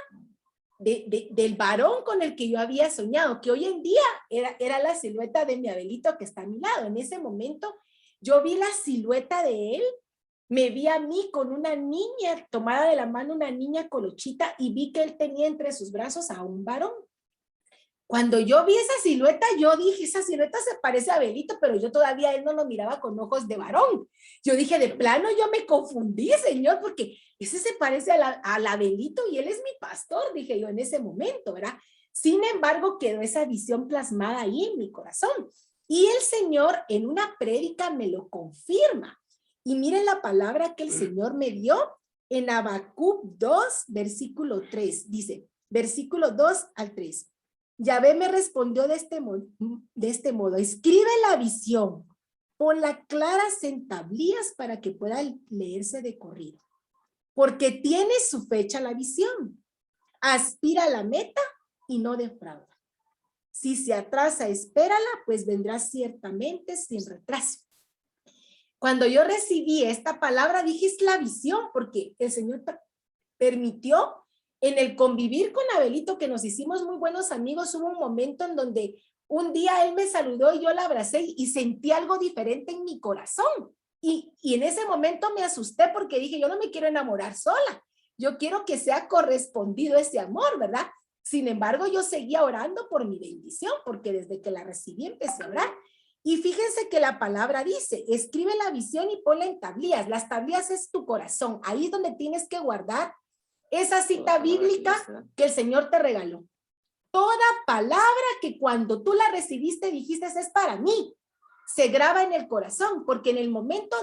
del varón con el que yo había soñado, que hoy en día era la silueta de mi Abelito que está a mi lado. En ese momento yo vi la silueta de él, me vi a mí con una niña, tomada de la mano una niña colochita, y vi que él tenía entre sus brazos a un varón. Cuando yo vi esa silueta, yo dije, esa silueta se parece a Abelito, pero yo todavía él no lo miraba con ojos de varón. Yo dije, de plano yo me confundí, Señor, porque ese se parece al Abelito y él es mi pastor, dije yo en ese momento, ¿verdad? Sin embargo, quedó esa visión plasmada ahí en mi corazón. Y el Señor en una prédica me lo confirma. Y miren la palabra que el Señor me dio en Habacuc 2, versículo 3. Dice, versículo 2 al 3. Yahvé me respondió de este modo, escribe la visión, ponla claras en tablillas para que pueda leerse de corrido, porque tiene su fecha la visión, aspira a la meta y no defrauda. Si se atrasa, espérala, pues vendrá ciertamente sin retraso. Cuando yo recibí esta palabra, dije, es la visión, porque el Señor permitió. En el convivir con Abelito, que nos hicimos muy buenos amigos, hubo un momento en donde un día él me saludó y yo la abracé y sentí algo diferente en mi corazón. Y en ese momento me asusté porque dije, yo no me quiero enamorar sola. Yo quiero que sea correspondido ese amor, ¿verdad? Sin embargo, yo seguía orando por mi bendición, porque desde que la recibí empecé a orar. Y fíjense que la palabra dice, escribe la visión y ponla en tablillas. Las tablillas es tu corazón. Ahí es donde tienes que guardar esa cita bíblica que el Señor te regaló. Toda palabra que cuando tú la recibiste dijiste es para mí, se graba en el corazón, porque en el momento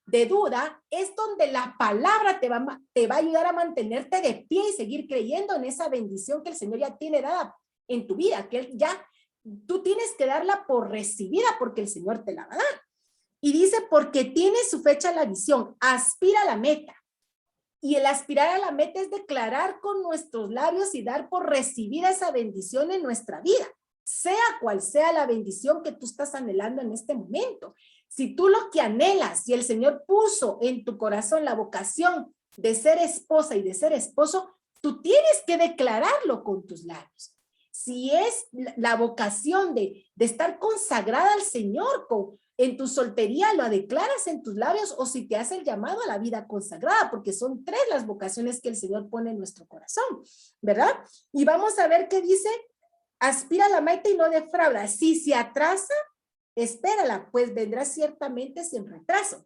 de duda es donde la palabra te va a ayudar a mantenerte de pie y seguir creyendo en esa bendición que el Señor ya tiene dada en tu vida, que tú tienes que darla por recibida porque el Señor te la va a dar. Y dice, porque tiene su fecha la visión, aspira a la meta. Y el aspirar a la meta es declarar con nuestros labios y dar por recibida esa bendición en nuestra vida, sea cual sea la bendición que tú estás anhelando en este momento. Si tú lo que anhelas, si el Señor puso en tu corazón la vocación de ser esposa y de ser esposo, tú tienes que declararlo con tus labios. Si es la vocación de estar consagrada al Señor en tu soltería, lo declaras en tus labios, o si te hace el llamado a la vida consagrada, porque son 3 las vocaciones que el Señor pone en nuestro corazón, ¿verdad? Y vamos a ver qué dice, aspira a la meta y no defrauda. Si se atrasa, espérala, pues vendrá ciertamente sin retraso.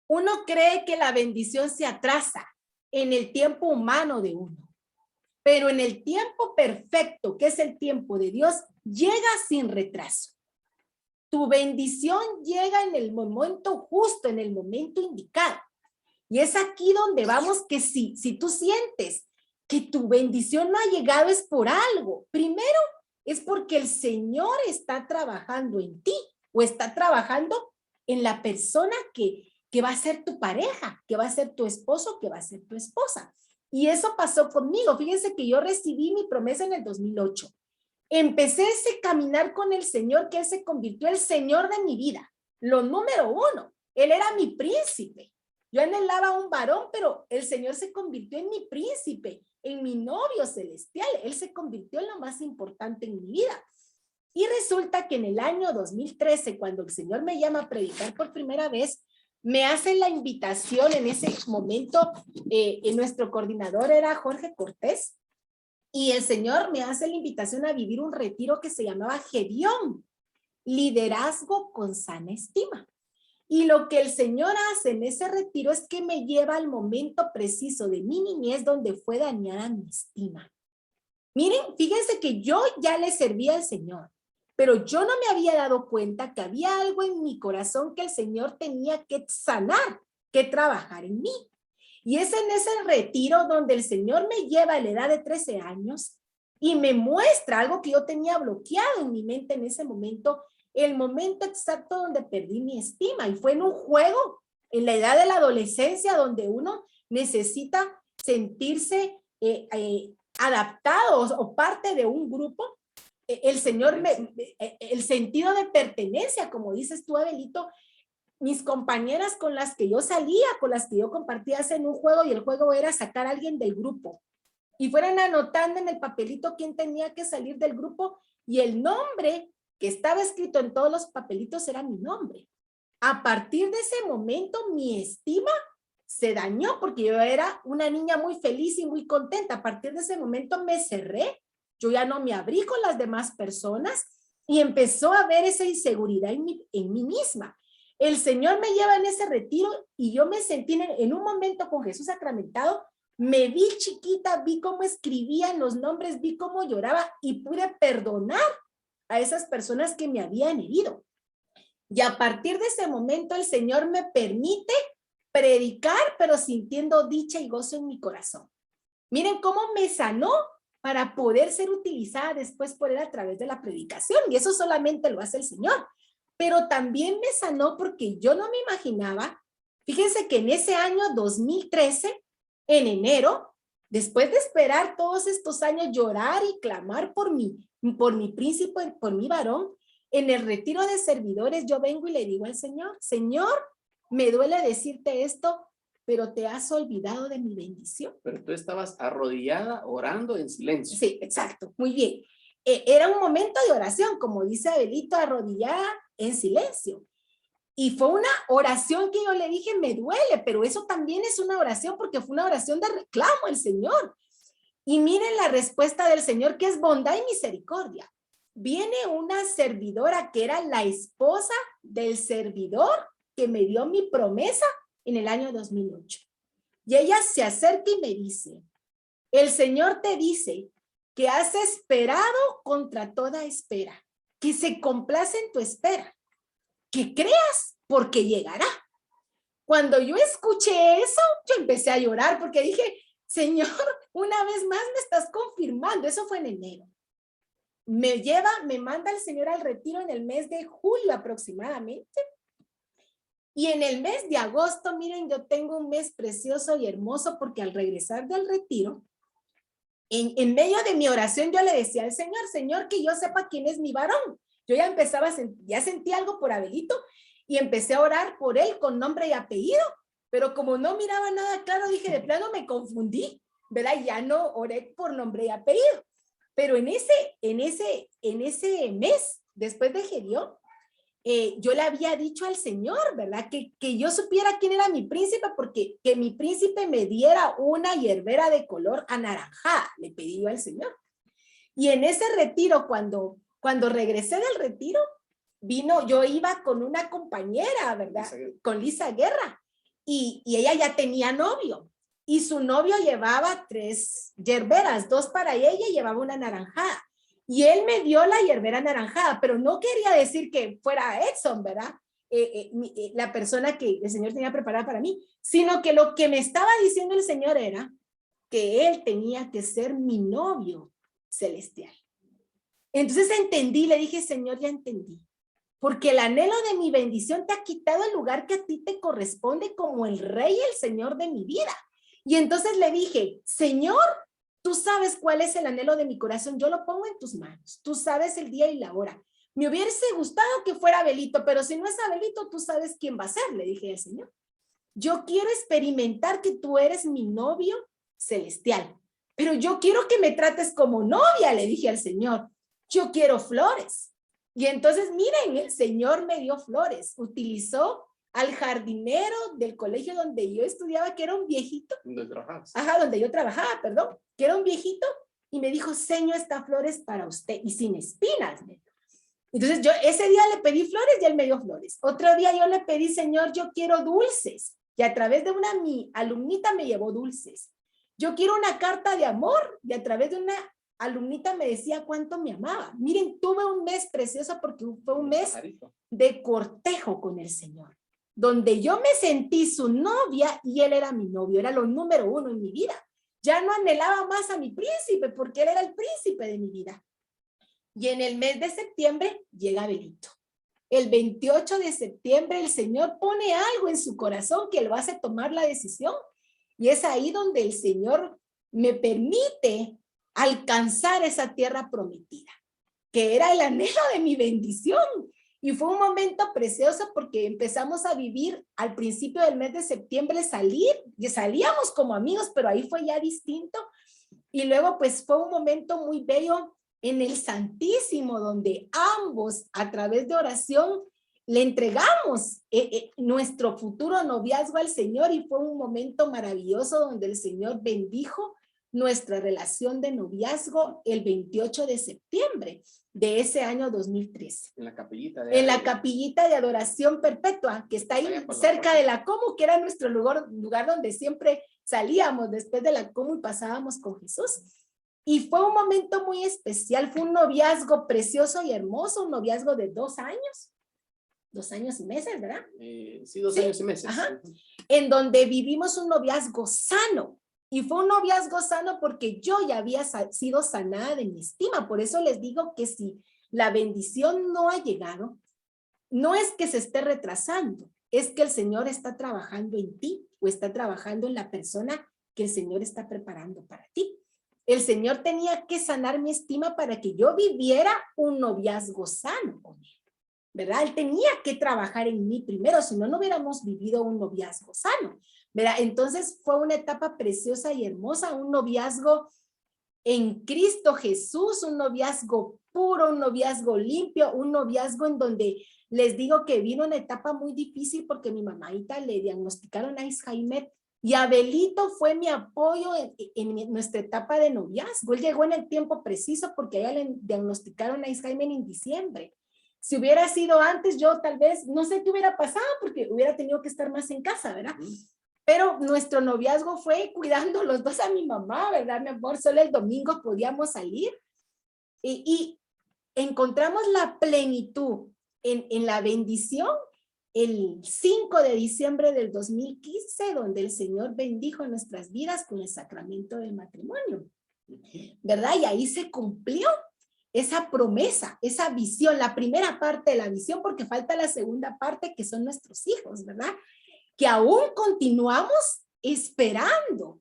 Uno cree que la bendición se atrasa en el tiempo humano de uno, pero en el tiempo perfecto, que es el tiempo de Dios, llega sin retraso. Tu bendición llega en el momento justo, en el momento indicado. Y es aquí donde vamos que si tú sientes que tu bendición no ha llegado es por algo. Primero es porque el Señor está trabajando en ti o está trabajando en la persona que va a ser tu pareja, que va a ser tu esposo, que va a ser tu esposa. Y eso pasó conmigo. Fíjense que yo recibí mi promesa en el 2008. Empecé ese caminar con el Señor, que Él se convirtió en el Señor de mi vida. Lo número 1, Él era mi príncipe. Yo anhelaba un varón, pero el Señor se convirtió en mi príncipe, en mi novio celestial. Él se convirtió en lo más importante en mi vida. Y resulta que en el año 2013, cuando el Señor me llama a predicar por primera vez, me hacen la invitación en ese momento, nuestro coordinador era Jorge Cortés, y el Señor me hace la invitación a vivir un retiro que se llamaba Gedeón, liderazgo con sana estima. Y lo que el Señor hace en ese retiro es que me lleva al momento preciso de mi niñez donde fue dañada mi estima. Miren, fíjense que yo ya le servía al Señor, pero yo no me había dado cuenta que había algo en mi corazón que el Señor tenía que sanar, que trabajar en mí. Y es en ese retiro donde el Señor me lleva a la edad de 13 años y me muestra algo que yo tenía bloqueado en mi mente en ese momento, el momento exacto donde perdí mi estima. Y fue en un juego, en la edad de la adolescencia, donde uno necesita sentirse adaptado o parte de un grupo. El Señor, el sentido de pertenencia, como dices tú, Abelito, mis compañeras con las que yo salía, con las que yo compartía en un juego, y el juego era sacar a alguien del grupo. Y fueran anotando en el papelito quién tenía que salir del grupo, y el nombre que estaba escrito en todos los papelitos era mi nombre. A partir de ese momento, mi estima se dañó porque yo era una niña muy feliz y muy contenta. A partir de ese momento me cerré. Yo ya no me abrí con las demás personas y empezó a haber esa inseguridad en mí misma. El Señor me lleva en ese retiro y yo me sentí en un momento con Jesús sacramentado. Me vi chiquita, vi cómo escribían los nombres, vi cómo lloraba y pude perdonar a esas personas que me habían herido. Y a partir de ese momento el Señor me permite predicar, pero sintiendo dicha y gozo en mi corazón. Miren cómo me sanó para poder ser utilizada después por Él a través de la predicación. Y eso solamente lo hace el Señor. Pero también me sanó porque yo no me imaginaba, fíjense que en ese año 2013, en enero, después de esperar todos estos años llorar y clamar por mi príncipe, por mi varón, en el retiro de servidores yo vengo y le digo al Señor, Señor, me duele decirte esto, pero te has olvidado de mi bendición. Pero tú estabas arrodillada orando en silencio. Sí, exacto, muy bien. Era un momento de oración, como dice Abelito, arrodillada en silencio. Y fue una oración que yo le dije, me duele, pero eso también es una oración porque fue una oración de reclamo al Señor. Y miren la respuesta del Señor, que es bondad y misericordia. Viene una servidora que era la esposa del servidor que me dio mi promesa en el año 2008. Y ella se acerca y me dice, el Señor te dice que has esperado contra toda espera, que se complace en tu espera, que creas porque llegará. Cuando yo escuché eso, yo empecé a llorar porque dije, Señor, una vez más me estás confirmando. Eso fue en enero. Me manda el Señor al retiro en el mes de julio aproximadamente. Y en el mes de agosto, miren, yo tengo un mes precioso y hermoso porque al regresar del retiro, en medio de mi oración yo le decía al Señor, Señor, que yo sepa quién es mi varón. Yo ya empezaba, ya sentí algo por Abelito y empecé a orar por él con nombre y apellido, pero como no miraba nada claro, dije, de plano me confundí, ¿verdad? Y ya no oré por nombre y apellido. Pero en ese mes, después de Gedeón, yo le había dicho al Señor, ¿verdad? Que yo supiera quién era mi príncipe, porque que mi príncipe me diera una hierbera de color anaranjada, le pedí yo al Señor. Y en ese retiro, cuando regresé del retiro, yo iba con una compañera, ¿verdad? Con Lisa Guerra, y ella ya tenía novio. Y su novio llevaba 3 hierberas, 2 para ella y llevaba una naranjada. Y él me dio la hierbera naranjada, pero no quería decir que fuera Edson, ¿verdad? La persona que el Señor tenía preparada para mí, sino que lo que me estaba diciendo el Señor era que él tenía que ser mi novio celestial. Entonces entendí, le dije, Señor, ya entendí. Porque el anhelo de mi bendición te ha quitado el lugar que a ti te corresponde como el rey y el Señor de mi vida. Y entonces le dije, Señor, tú sabes cuál es el anhelo de mi corazón, yo lo pongo en tus manos, tú sabes el día y la hora. Me hubiese gustado que fuera Abelito, pero si no es Abelito, tú sabes quién va a ser, le dije al Señor. Yo quiero experimentar que tú eres mi novio celestial, pero yo quiero que me trates como novia, le dije al Señor. Yo quiero flores. Y entonces, miren, el Señor me dio flores, utilizó al jardinero del colegio donde yo estudiaba, que era un viejito. ¿Dónde trabajabas? Ajá, donde yo trabajaba, perdón, que era un viejito, y me dijo, Señor, esta flor es para usted, y sin espinas. Entonces yo ese día le pedí flores y él me dio flores. Otro día yo le pedí, Señor, yo quiero dulces. Y a través de mi alumnita me llevó dulces. Yo quiero una carta de amor y a través de una alumnita me decía cuánto me amaba. Miren, tuve un mes precioso porque fue un mes de cortejo con el Señor, donde yo me sentí su novia y él era mi novio, era lo número uno en mi vida. Ya no anhelaba más a mi príncipe porque él era el príncipe de mi vida. Y en el mes de septiembre llega Belito. El 28 de septiembre el Señor pone algo en su corazón que lo hace tomar la decisión. Y es ahí donde el Señor me permite alcanzar esa tierra prometida, que era el anhelo de mi bendición. Y fue un momento precioso porque empezamos a vivir al principio del mes de septiembre, salíamos como amigos, pero ahí fue ya distinto. Y luego pues fue un momento muy bello en el Santísimo, donde ambos a través de oración le entregamos nuestro futuro noviazgo al Señor y fue un momento maravilloso donde el Señor bendijo nuestra relación de noviazgo el 28 de septiembre de ese año 2013. En la capillita la capillita de adoración perpetua, que está ahí cerca de la Comu, que era nuestro lugar donde siempre salíamos después de la Comu y pasábamos con Jesús. Y fue un momento muy especial, fue un noviazgo precioso y hermoso, un noviazgo de 2 años. 2 años y meses, ¿verdad? Sí, 2 años y meses. Ajá. En donde vivimos un noviazgo sano. Y fue un noviazgo sano porque yo ya había sido sanada de mi estima. Por eso les digo que si la bendición no ha llegado, no es que se esté retrasando, es que el Señor está trabajando en ti o está trabajando en la persona que el Señor está preparando para ti. El Señor tenía que sanar mi estima para que yo viviera un noviazgo sano con Él, ¿verdad? Él tenía que trabajar en mí primero, si no, no hubiéramos vivido un noviazgo sano, ¿verdad? Entonces fue una etapa preciosa y hermosa, un noviazgo en Cristo Jesús, un noviazgo puro, un noviazgo limpio, un noviazgo en donde les digo que vino una etapa muy difícil porque mi mamá le diagnosticaron Alzheimer. Y Abelito fue mi apoyo en nuestra etapa de noviazgo. Él llegó en el tiempo preciso porque a ella le diagnosticaron Alzheimer en diciembre. Si hubiera sido antes, yo tal vez, no sé qué hubiera pasado porque hubiera tenido que estar más en casa, ¿verdad? Pero nuestro noviazgo fue cuidando los dos a mi mamá, ¿verdad, mi amor? Solo el domingo podíamos salir. Y encontramos la plenitud en la bendición el 5 de diciembre del 2015, donde el Señor bendijo nuestras vidas con el sacramento del matrimonio, ¿verdad? Y ahí se cumplió esa promesa, esa visión, la primera parte de la visión, porque falta la segunda parte, que son nuestros hijos, ¿verdad? Que aún continuamos esperando,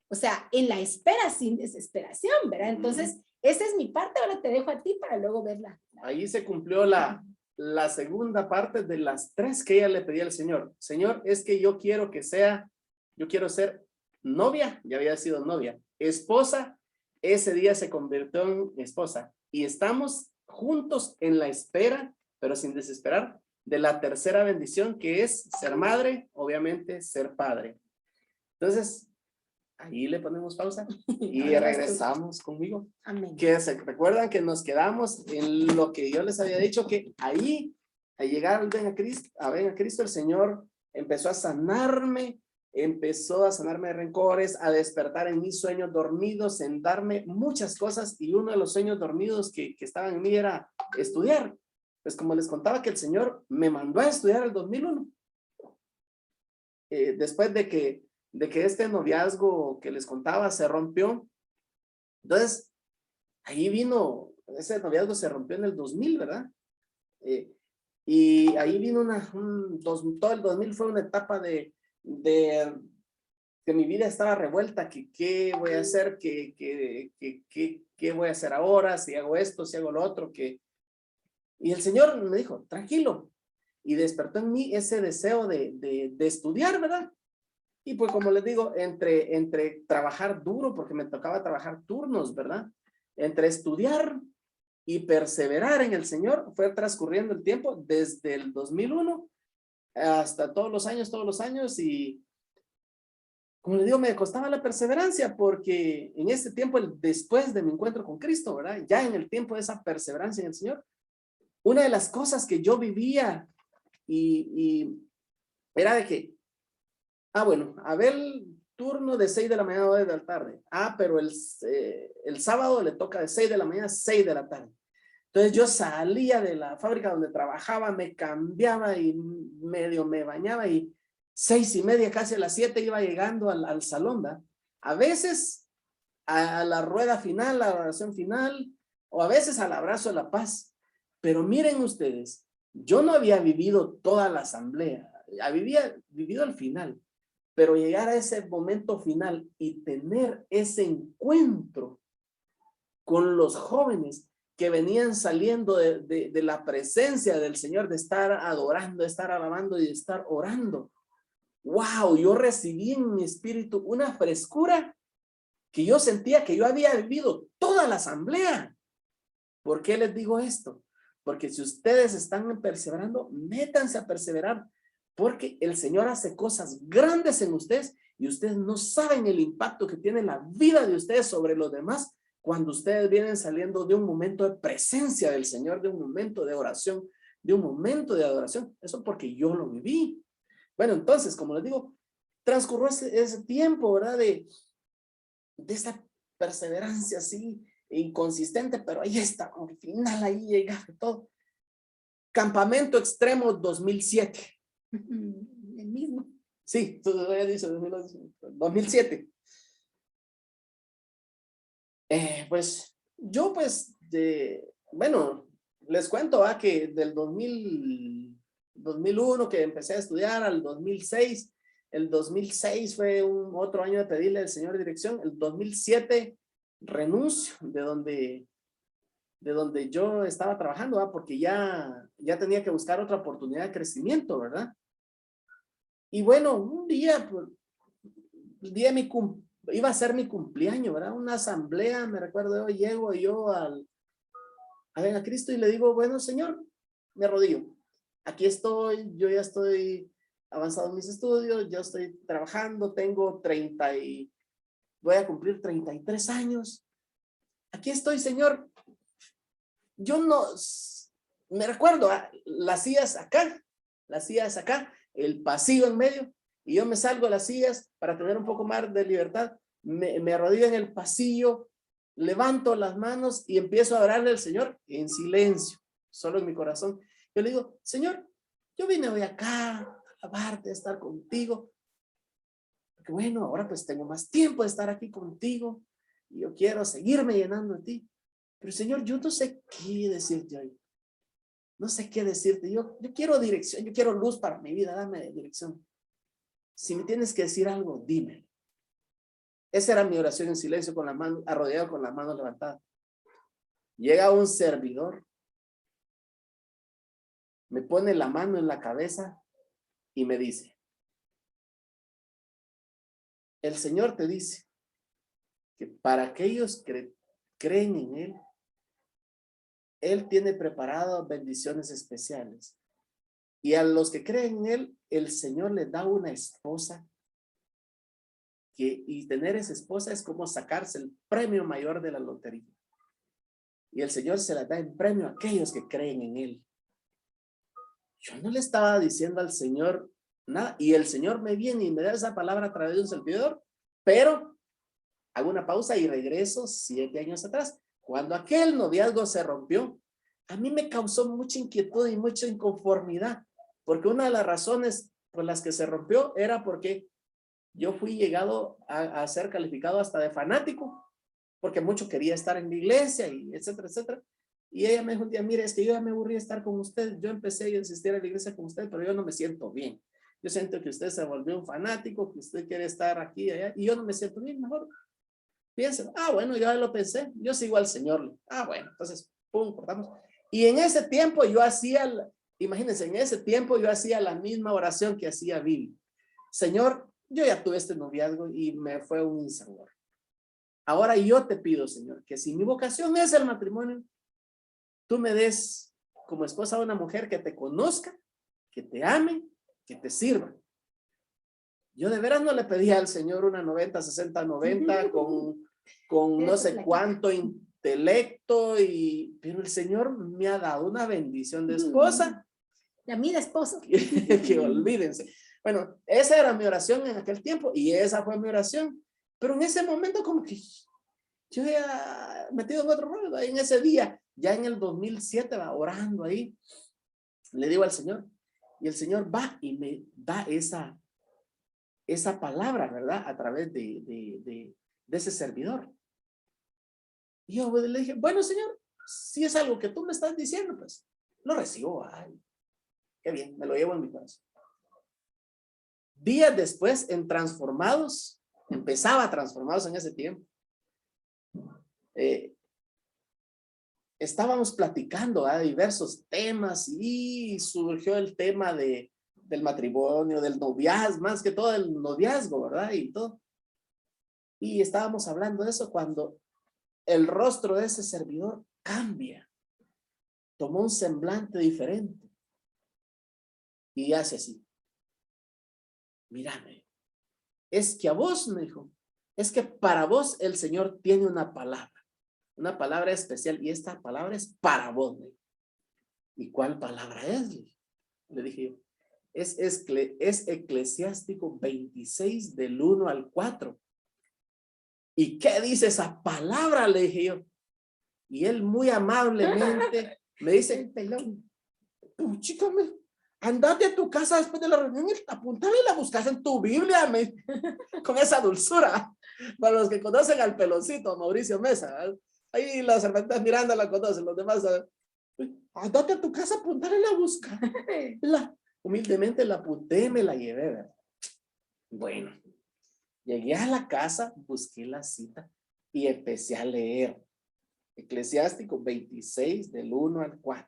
o sea, en la espera sin desesperación, ¿verdad? Entonces, esa es mi parte, ahora te dejo a ti para luego verla. Ahí se cumplió la segunda parte de las 3 que ella le pedía al Señor. Señor, es que yo quiero ser novia, ya había sido novia, esposa, ese día se convirtió en esposa y estamos juntos en la espera, pero sin desesperar, de la tercera bendición que es ser madre, obviamente ser padre. Entonces, ahí le ponemos pausa y regresamos conmigo. Amén. Que se recuerdan que nos quedamos en lo que yo les había dicho, que ahí, al llegar a ven a Cristo, el Señor empezó a sanarme de rencores, a despertar en mis sueños dormidos, en darme muchas cosas, y uno de los sueños dormidos que estaban en mí era estudiar. Pues como les contaba que el Señor me mandó a estudiar el 2001. Después de que este noviazgo que les contaba se rompió. Entonces, ahí vino, ese noviazgo se rompió en el 2000, ¿verdad? Y ahí vino todo el 2000 fue una etapa de que mi vida estaba revuelta, que qué voy a hacer, qué voy a hacer ahora, si hago esto, si hago lo otro, y el Señor me dijo, tranquilo, y despertó en mí ese deseo de estudiar, ¿verdad? Y pues como les digo, entre trabajar duro, porque me tocaba trabajar turnos, ¿verdad? Entre estudiar y perseverar en el Señor, fue transcurriendo el tiempo desde el 2001 hasta todos los años, y como les digo, me costaba la perseverancia, porque en este tiempo, después de mi encuentro con Cristo, ¿verdad? Ya en el tiempo de esa perseverancia en el Señor, una de las cosas que yo vivía y era de que, bueno, a ver el turno de 6 de la mañana a 2 de la tarde. Pero el sábado le toca de 6 de la mañana a 6 de la tarde. Entonces yo salía de la fábrica donde trabajaba, me cambiaba y medio me bañaba y 6:30, casi a las 7 iba llegando al salón, ¿verdad? A veces a la rueda final, a la oración final, o a veces al abrazo de la paz. Pero miren ustedes, yo no había vivido toda la asamblea, había vivido el final, pero llegar a ese momento final y tener ese encuentro con los jóvenes que venían saliendo de la presencia del Señor, de estar adorando, de estar alabando y de estar orando. ¡Wow! Yo recibí en mi espíritu una frescura que yo sentía que yo había vivido toda la asamblea. ¿Por qué les digo esto? Porque si ustedes están perseverando, métanse a perseverar, porque el Señor hace cosas grandes en ustedes y ustedes no saben el impacto que tiene la vida de ustedes sobre los demás cuando ustedes vienen saliendo de un momento de presencia del Señor, de un momento de oración, de un momento de adoración. Eso porque yo lo viví. Bueno, entonces, como les digo, transcurrió ese tiempo, ¿verdad? De esta perseverancia así, inconsistente, pero ahí está, al final ahí llega todo. Campamento Extremo 2007. El mismo. Sí, todavía dice 2007. Pues yo bueno, les cuento que del 2001 que empecé a estudiar al 2006, el 2006 fue otro año de pedirle al Señor dirección. El 2007 renuncio de donde yo estaba trabajando, porque ya tenía que buscar otra oportunidad de crecimiento, ¿verdad? Y bueno, un día, pues, iba a ser mi cumpleaños, ¿verdad? Una asamblea, me recuerdo, llego yo a ver a Cristo y le digo, bueno, Señor, me arrodillo. Aquí estoy, yo ya estoy avanzado en mis estudios, yo estoy trabajando, tengo voy a cumplir 33 años. Aquí estoy, Señor. Yo no, me recuerdo, las sillas acá, el pasillo en medio, y yo me salgo de las sillas para tener un poco más de libertad, me arrodillo en el pasillo, levanto las manos y empiezo a orarle al Señor en silencio, solo en mi corazón. Yo le digo, Señor, yo vine hoy acá a alabarte, a estar contigo, porque bueno, ahora pues tengo más tiempo de estar aquí contigo, y yo quiero seguirme llenando de ti. Pero Señor, yo no sé qué decirte hoy. No sé qué decirte. Yo quiero dirección, yo quiero luz para mi vida, dame dirección. Si me tienes que decir algo, dime. Esa era mi oración en silencio, con la mano, arrodillado con la mano levantada. Llega un servidor, me pone la mano en la cabeza y me dice, el Señor te dice que para aquellos que creen en Él tiene preparado bendiciones especiales. Y a los que creen en Él, el Señor les da una esposa. Y tener esa esposa es como sacarse el premio mayor de la lotería. Y el Señor se la da en premio a aquellos que creen en Él. Yo no le estaba diciendo al Señor nada. Y el Señor me viene y me da esa palabra a través de un servidor. Pero hago una pausa y regreso 7 años atrás. Cuando aquel noviazgo se rompió, a mí me causó mucha inquietud y mucha inconformidad, porque una de las razones por las que se rompió era porque yo fui llegado a ser calificado hasta de fanático, porque mucho quería estar en la iglesia y etcétera, etcétera. Y ella me dijo un día, mire, es que yo ya me aburrí de estar con usted, yo empecé a insistir en la iglesia con usted, pero yo no me siento bien. Yo siento que usted se volvió un fanático, que usted quiere estar aquí y allá, y yo no me siento bien, mejor piensen, bueno, yo ya lo pensé, yo sigo al Señor. Bueno, entonces, pum, cortamos. Y en ese tiempo yo hacía, imagínense, en ese tiempo yo hacía la misma oración que hacía Bill. Señor, yo ya tuve este noviazgo y me fue un insabor. Ahora yo te pido, Señor, que si mi vocación es el matrimonio, tú me des como esposa a una mujer que te conozca, que te ame, que te sirva. Yo de veras no le pedía al Señor una 90, 60, 90 con no sé cuánto intelecto, pero el Señor me ha dado una bendición de esposa. La mira esposo. Que olvídense. Bueno, esa era mi oración en aquel tiempo y esa fue mi oración. Pero en ese momento como que yo había metido en otro rollo. En ese día, ya en el 2007, va orando ahí, le digo al Señor, y el Señor va y me da esa palabra, ¿verdad? A través de ese servidor. Y yo le dije, bueno, Señor, si es algo que tú me estás diciendo, pues lo recibo. Ay, qué bien, me lo llevo en mi corazón. Días después, en Transformados, empezaba Transformados en ese tiempo. Estábamos platicando de diversos temas y surgió el tema del matrimonio, del noviazgo, más que todo el noviazgo, ¿verdad? Y todo. Y estábamos hablando de eso cuando el rostro de ese servidor cambia. Tomó un semblante diferente. Y hace así. Mírame. Es que a vos, me dijo, es que para vos el Señor tiene una palabra especial, y esta palabra es para vos. Me dijo. ¿Y cuál palabra es? Le dije yo. Es Eclesiástico 26 del 1 al 4. ¿Y qué dice esa palabra? Le dije yo. Y él muy amablemente me dice, El pelón. chica, andate a tu casa después de la reunión y apuntale y la buscas en tu Biblia, con esa dulzura. Para los que conocen al peloncito, Mauricio Mesa, ¿verdad? Ahí las hermanitas Miranda la conocen, los demás, andate a tu casa, apuntale y la busca. Humildemente la apunté, me la llevé, ¿verdad? Bueno, llegué a la casa, busqué la cita y empecé a leer. Eclesiástico 26 del 1 al 4.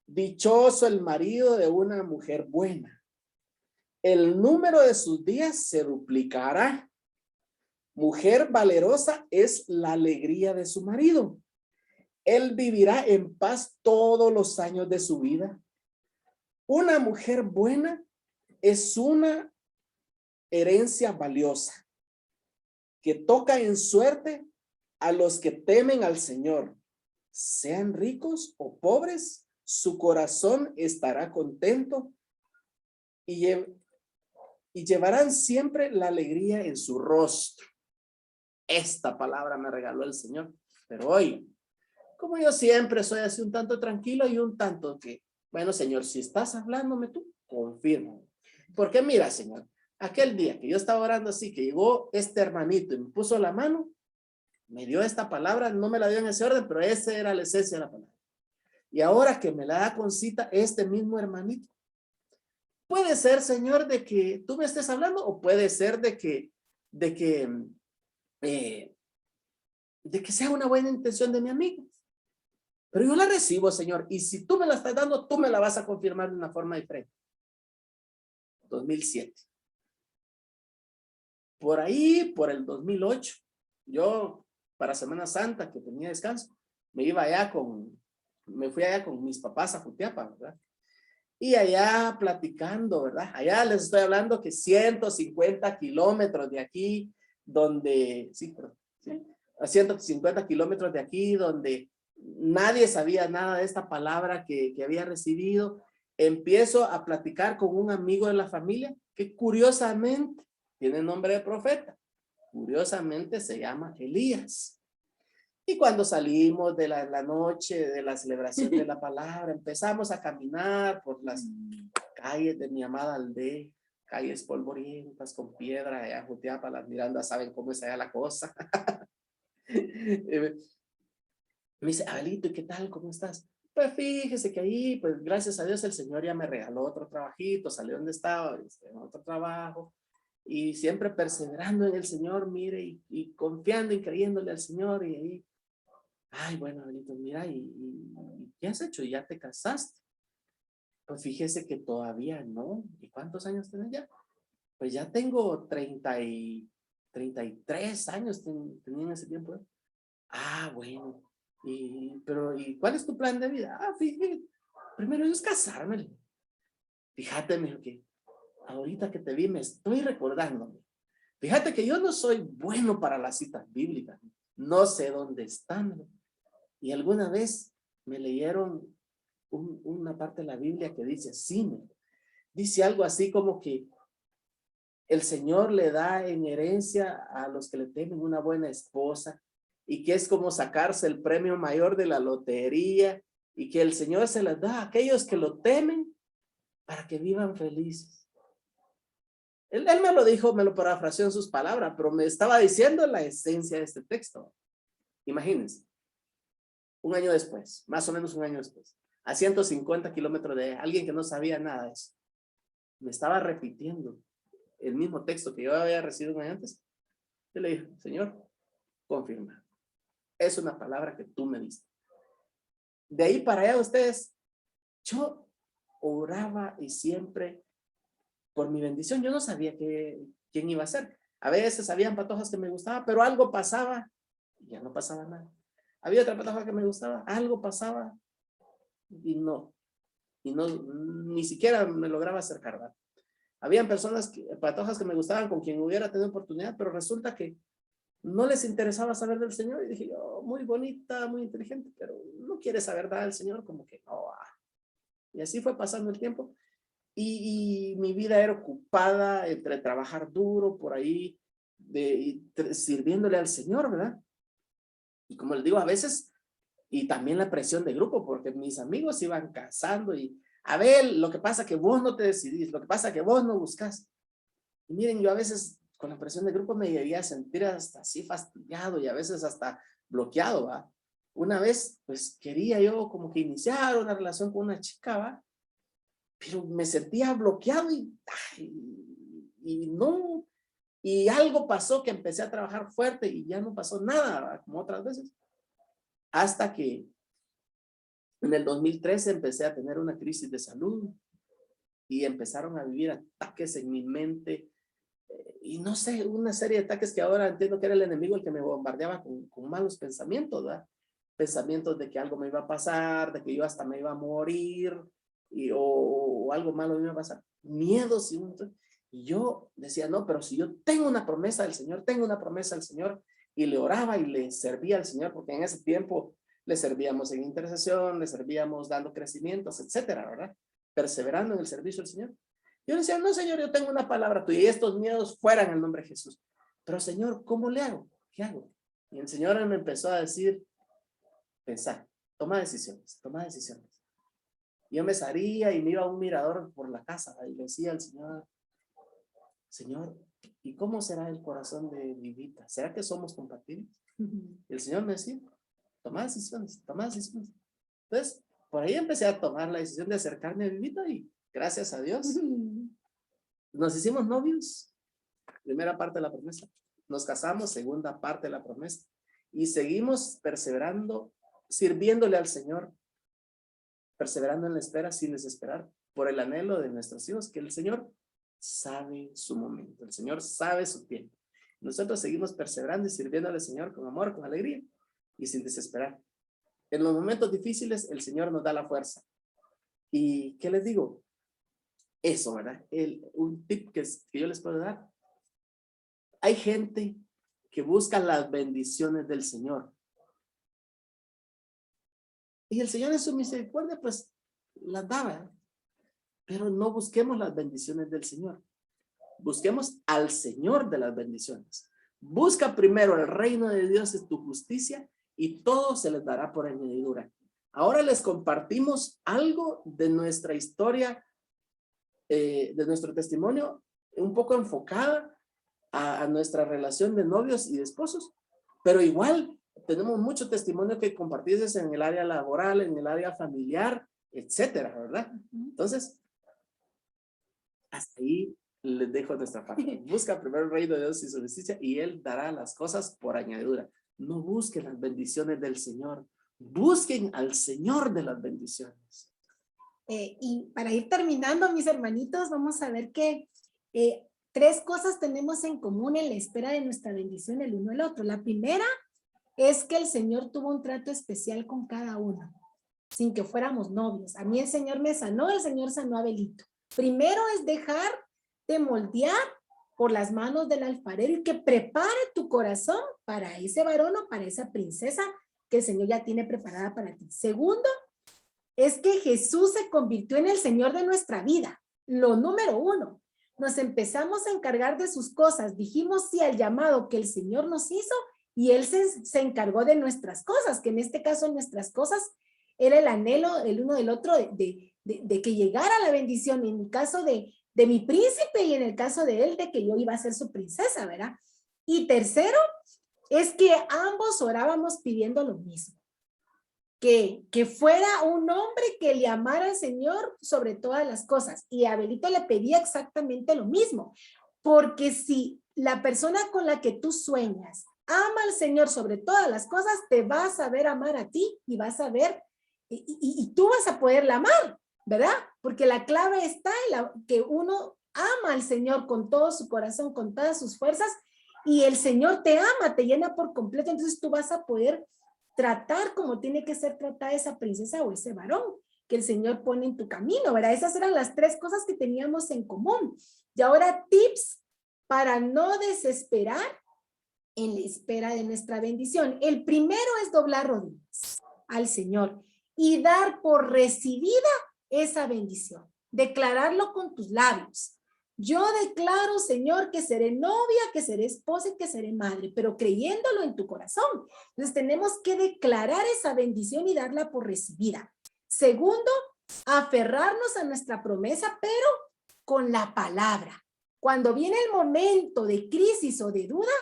Dichoso el marido de una mujer buena. El número de sus días se duplicará. Mujer valerosa es la alegría de su marido. Él vivirá en paz todos los años de su vida. Una mujer buena es una herencia valiosa que toca en suerte a los que temen al Señor. Sean ricos o pobres, su corazón estará contento y llevarán siempre la alegría en su rostro. Esta palabra me regaló el Señor. Pero hoy, como yo siempre soy así un tanto tranquilo y un tanto que, bueno, Señor, si estás hablándome tú, confirma. Porque mira, Señor, aquel día que yo estaba orando así, que llegó este hermanito y me puso la mano, me dio esta palabra, no me la dio en ese orden, pero esa era la esencia de la palabra. Y ahora que me la da con cita este mismo hermanito, puede ser, Señor, de que tú me estés hablando, o puede ser de que sea una buena intención de mi amigo. Pero yo la recibo, Señor, y si tú me la estás dando, tú me la vas a confirmar de una forma diferente. 2007. Por ahí, por el 2008, yo para Semana Santa, que tenía descanso, me fui allá con mis papás a Jutiapa, ¿verdad? Y allá platicando, ¿verdad? Allá les estoy hablando que 150 kilómetros de aquí, a 150 kilómetros de aquí, donde nadie sabía nada de esta palabra que había recibido. Empiezo a platicar con un amigo de la familia que curiosamente tiene nombre de profeta. Curiosamente se llama Elías. Y cuando salimos de la noche de la celebración de la palabra, empezamos a caminar por las calles de mi amada aldea, calles polvorientas con piedra, allá en Jutiapa, las Mirandas saben cómo es allá la cosa. Me dice, Abelito, ¿y qué tal? ¿Cómo estás? Pues fíjese que ahí, pues gracias a Dios el Señor ya me regaló otro trabajito, salí donde estaba, en otro trabajo, y siempre perseverando en el Señor, mire, y confiando y creyéndole al Señor, y ahí, ay, bueno, Abelito, mira, ¿y qué has hecho? ¿Ya te casaste? Pues fíjese que todavía no. ¿Y cuántos años tienes ya? Pues ya tengo 33 años tenía en ese tiempo. Ah, bueno. Pero ¿cuál es tu plan de vida? Ah, fíjate, primero es casarme. Fíjate, mijo, que ahorita que te vi me estoy recordando. Fíjate que yo no soy bueno para las citas bíblicas. no sé dónde están. Y alguna vez me leyeron una parte de la Biblia que dice así, dice algo así como que el Señor le da en herencia a los que le temen una buena esposa y que es como sacarse el premio mayor de la lotería y que el Señor se las da a aquellos que lo temen para que vivan felices. Él me lo dijo, me lo parafraseó en sus palabras, pero me estaba diciendo la esencia de este texto. Imagínense, un año después, más o menos un año después, a 150 kilómetros de alguien que no sabía nada de eso, me estaba repitiendo el mismo texto que yo había recibido un año antes. Yo le dije, Señor, confirma. Es una palabra que tú me diste. De ahí para allá ustedes, yo oraba y siempre por mi bendición. Yo no sabía quién iba a ser. A veces habían patojas que me gustaban, pero algo pasaba y ya no pasaba nada. Había otra patoja que me gustaba, algo pasaba y no, ni siquiera me lograba acercar, ¿verdad? Habían patojas que me gustaban con quien hubiera tenido oportunidad, pero resulta que no les interesaba saber del Señor. Y dije yo, muy bonita, muy inteligente, pero no quiere saber nada del Señor, como que no. Y así fue pasando el tiempo. Y mi vida era ocupada entre trabajar duro por ahí, sirviéndole al Señor, ¿verdad? Y como les digo, a veces, y también la presión de grupo, porque mis amigos se iban casando y, a ver, lo que pasa que vos no te decidís, lo que pasa que vos no buscas. Y miren, yo a veces con la presión de grupo me llegué a sentir hasta así fastidiado y a veces hasta bloqueado, ¿va? Una vez, pues quería yo como que iniciar una relación con una chica, ¿va? Pero me sentía bloqueado y no, y algo pasó que empecé a trabajar fuerte y ya no pasó nada, ¿va? Como otras veces. Hasta que en el 2013 empecé a tener una crisis de salud y empezaron a vivir ataques en mi mente. Y no sé, una serie de ataques que ahora entiendo que era el enemigo el que me bombardeaba con malos pensamientos, ¿verdad? Pensamientos de que algo me iba a pasar, de que yo hasta me iba a morir, o algo malo me iba a pasar. Miedos y yo decía, no, pero si yo tengo una promesa del Señor, tengo una promesa del Señor, y le oraba y le servía al Señor, porque en ese tiempo le servíamos en intercesión, le servíamos dando crecimientos, etcétera, ¿verdad? Perseverando en el servicio del Señor. Yo le decía, no, Señor, yo tengo una palabra tuya y estos miedos fueran en el nombre de Jesús. Pero, Señor, ¿cómo le hago? ¿Qué hago? Y el Señor me empezó a decir, pensar, toma decisiones, toma decisiones. Yo me salía y me iba a un mirador por la casa y le decía al Señor, Señor, ¿y cómo será el corazón de Vivita? ¿Será que somos compatibles? Y el Señor me decía, toma decisiones, toma decisiones. Entonces, por ahí empecé a tomar la decisión de acercarme a Vivita y gracias a Dios nos hicimos novios, primera parte de la promesa. Nos casamos, segunda parte de la promesa. Y seguimos perseverando, sirviéndole al Señor, perseverando en la espera sin desesperar por el anhelo de nuestros hijos, que el Señor sabe su momento, el Señor sabe su tiempo. Nosotros seguimos perseverando y sirviendo al Señor con amor, con alegría y sin desesperar. En los momentos difíciles, el Señor nos da la fuerza. ¿Y qué les digo? Eso, ¿verdad? Un tip que yo les puedo dar. Hay gente que busca las bendiciones del Señor. Y el Señor en su misericordia, pues, las da, ¿verdad? Pero no busquemos las bendiciones del Señor. Busquemos al Señor de las bendiciones. Busca primero el reino de Dios y tu justicia y todo se les dará por añadidura. Ahora les compartimos algo de nuestra historia, de nuestro testimonio, un poco enfocada a nuestra relación de novios y de esposos, pero igual tenemos mucho testimonio que compartirles en el área laboral, en el área familiar, etcétera, ¿verdad? Entonces, hasta ahí les dejo nuestra parte. Busca primero el reino de Dios y su justicia y Él dará las cosas por añadidura. No busquen las bendiciones del Señor, busquen al Señor de las bendiciones. Y para ir terminando, mis hermanitos, vamos a ver que 3 cosas tenemos en común en la espera de nuestra bendición el uno al otro. La primera es que el Señor tuvo un trato especial con cada uno, sin que fuéramos novios. A mí el Señor me sanó, el Señor sanó a Belito. Primero es dejar de moldear por las manos del alfarero y que prepare tu corazón para ese varón o para esa princesa que el Señor ya tiene preparada para ti. Segundo, es que Jesús se convirtió en el Señor de nuestra vida. Lo número uno, nos empezamos a encargar de sus cosas. Dijimos sí al llamado que el Señor nos hizo y Él se encargó de nuestras cosas, que en este caso nuestras cosas era el anhelo el uno del otro de que llegara la bendición. En el caso de mi príncipe y en el caso de él de que yo iba a ser su princesa, ¿verdad? Y tercero, es que ambos orábamos pidiendo lo mismo. Que fuera un hombre que le amara al Señor sobre todas las cosas. Y Abelito le pedía exactamente lo mismo. Porque si la persona con la que tú sueñas ama al Señor sobre todas las cosas, te va a saber amar a ti y vas a ver, y tú vas a poderla amar, ¿verdad? Porque la clave está en que uno ama al Señor con todo su corazón, con todas sus fuerzas, y el Señor te ama, te llena por completo, entonces tú vas a poder tratar como tiene que ser tratada esa princesa o ese varón que el Señor pone en tu camino, ¿verdad? Esas eran las tres cosas que teníamos en común. Y ahora tips para no desesperar en la espera de nuestra bendición. El primero es doblar rodillas al Señor y dar por recibida esa bendición. Declararlo con tus labios. Yo declaro, Señor, que seré novia, que seré esposa y que seré madre, pero creyéndolo en tu corazón. Entonces tenemos que declarar esa bendición y darla por recibida. Segundo, aferrarnos a nuestra promesa, pero con la palabra. Cuando viene el momento de crisis o de duda,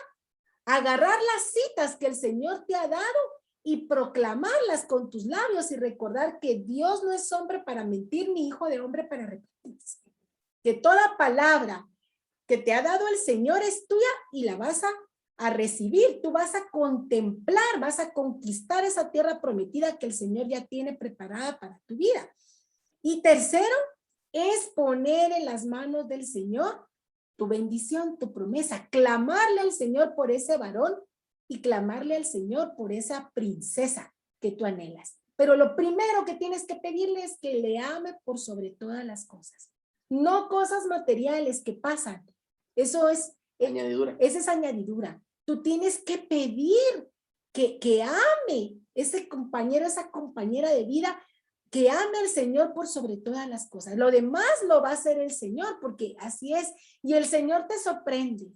agarrar las citas que el Señor te ha dado y proclamarlas con tus labios y recordar que Dios no es hombre para mentir, ni hijo de hombre para arrepentirse. Que toda palabra que te ha dado el Señor es tuya y la vas a recibir. Tú vas a contemplar, vas a conquistar esa tierra prometida que el Señor ya tiene preparada para tu vida. Y tercero, es poner en las manos del Señor tu bendición, tu promesa, clamarle al Señor por ese varón y clamarle al Señor por esa princesa que tú anhelas. Pero lo primero que tienes que pedirle es que le ame por sobre todas las cosas. No cosas materiales que pasan. Eso es añadidura. Esa es añadidura. Tú tienes que pedir que ame ese compañero, esa compañera de vida, que ame al Señor por sobre todas las cosas. Lo demás lo va a hacer el Señor, porque así es. Y el Señor te sorprende.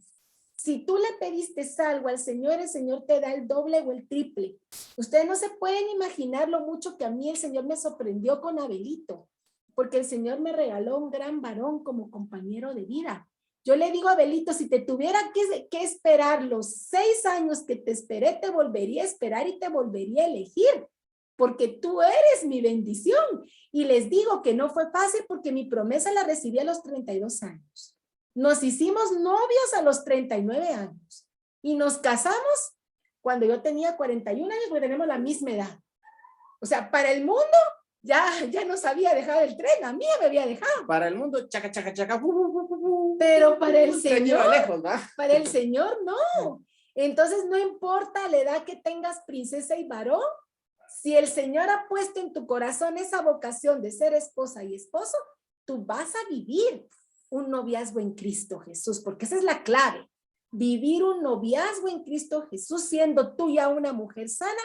Si tú le pediste algo al Señor, el Señor te da el doble o el triple. Ustedes no se pueden imaginar lo mucho que a mí el Señor me sorprendió con Abelito, porque el Señor me regaló un gran varón como compañero de vida. Yo le digo a Abelito, si te tuviera que esperar los 6 años que te esperé, te volvería a esperar y te volvería a elegir, porque tú eres mi bendición. Y les digo que no fue fácil porque mi promesa la recibí a los 32 años. Nos hicimos novios a los 39 años y nos casamos cuando yo tenía 41 años, porque tenemos la misma edad. O sea, para el mundo ya nos había dejado el tren, a mí ya me había dejado. Para el mundo, chaca, chaca, chaca. Pero para el Señor, lejos, ¿va? para el Señor no. Entonces no importa la edad que tengas, princesa y varón, si el Señor ha puesto en tu corazón esa vocación de ser esposa y esposo, tú vas a vivir un noviazgo en Cristo Jesús, porque esa es la clave. Vivir un noviazgo en Cristo Jesús, siendo tú ya una mujer sana